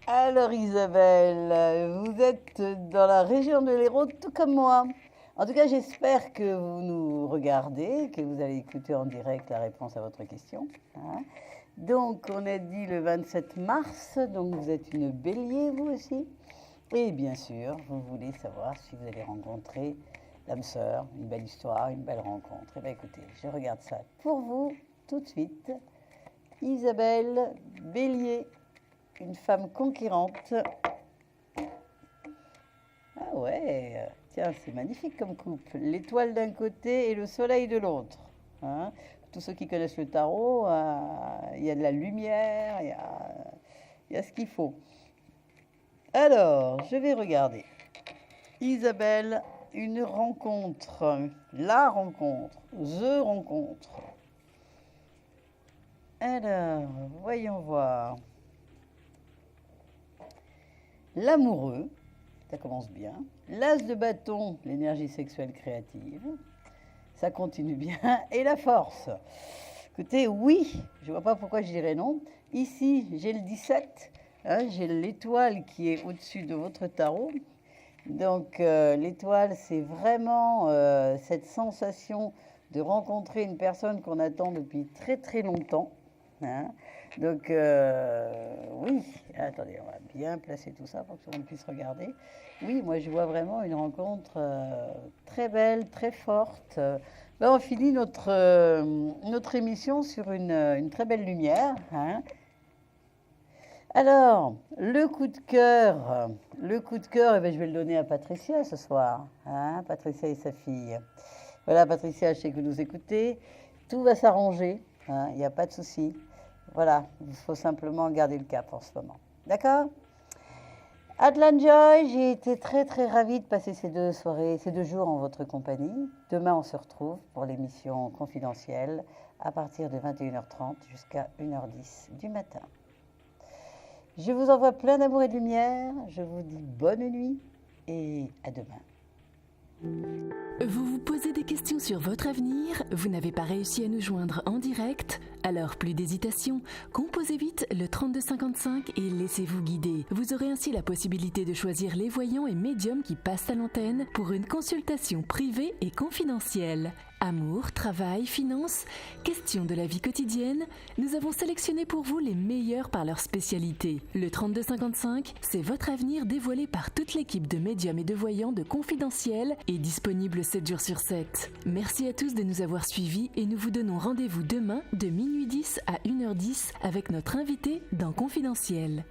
Speaker 1: Alors Isabelle, vous êtes dans la région de l'Hérault tout comme moi. En tout cas, j'espère que vous nous regardez, que vous allez écouter en direct la réponse à votre question. Hein. Donc, on a dit le 27 mars, donc vous êtes une bélier, vous aussi. Et bien sûr, vous voulez savoir si vous allez rencontrer l'âme sœur, une belle histoire, une belle rencontre. Eh bien, écoutez, je regarde ça pour vous tout de suite. Isabelle, bélier, une femme conquérante. Ah ouais, tiens, c'est magnifique comme couple. L'étoile d'un côté et le soleil de l'autre. Hein. Tous ceux qui connaissent le tarot, il y a de la lumière, il y a ce qu'il faut. Alors, je vais regarder. Isabelle, une rencontre, la rencontre, the rencontre. Alors, voyons voir. L'amoureux, ça commence bien. L'as de bâton, l'énergie sexuelle créative. Ça continue bien. Et la force. Écoutez, oui, je ne vois pas pourquoi je dirais non. Ici, j'ai le 17. Hein, j'ai l'étoile qui est au-dessus de votre tarot. Donc, l'étoile, c'est vraiment cette sensation de rencontrer une personne qu'on attend depuis très, très longtemps. Hein. Donc, oui. Attendez, on va bien placer tout ça pour que tout le monde puisse regarder. Oui, moi, je vois vraiment une rencontre très belle, très forte. Ben, on finit notre émission sur une très belle lumière. Hein. Alors, le coup de cœur, eh ben, je vais le donner à Patricia ce soir. Hein, Patricia et sa fille. Voilà, Patricia, je sais que vous nous écoutez. Tout va s'arranger. Hein, il n'y a pas de souci. Voilà, il faut simplement garder le cap en ce moment. D'accord ? Atlan Joy, j'ai été très très ravie de passer ces 2 jours en votre compagnie. Demain, on se retrouve pour l'émission confidentielle à partir de 21h30 jusqu'à 1h10 du matin. Je vous envoie plein d'amour et de lumière. Je vous dis bonne nuit et à demain.
Speaker 5: Vous vous posez des questions sur votre avenir? Vous n'avez pas réussi à nous joindre en direct? Alors plus d'hésitation, composez vite le 3255 et laissez-vous guider. Vous aurez ainsi la possibilité de choisir les voyants et médiums qui passent à l'antenne pour une consultation privée et confidentielle. Amour, travail, finances, questions de la vie quotidienne, nous avons sélectionné pour vous les meilleurs par leur spécialité. Le 3255, c'est votre avenir dévoilé par toute l'équipe de médiums et de voyants de Confidentiel et disponible 7 jours sur 7. Merci à tous de nous avoir suivis et nous vous donnons rendez-vous demain de minuit 10 à 1h10 avec notre invité dans Confidentiel.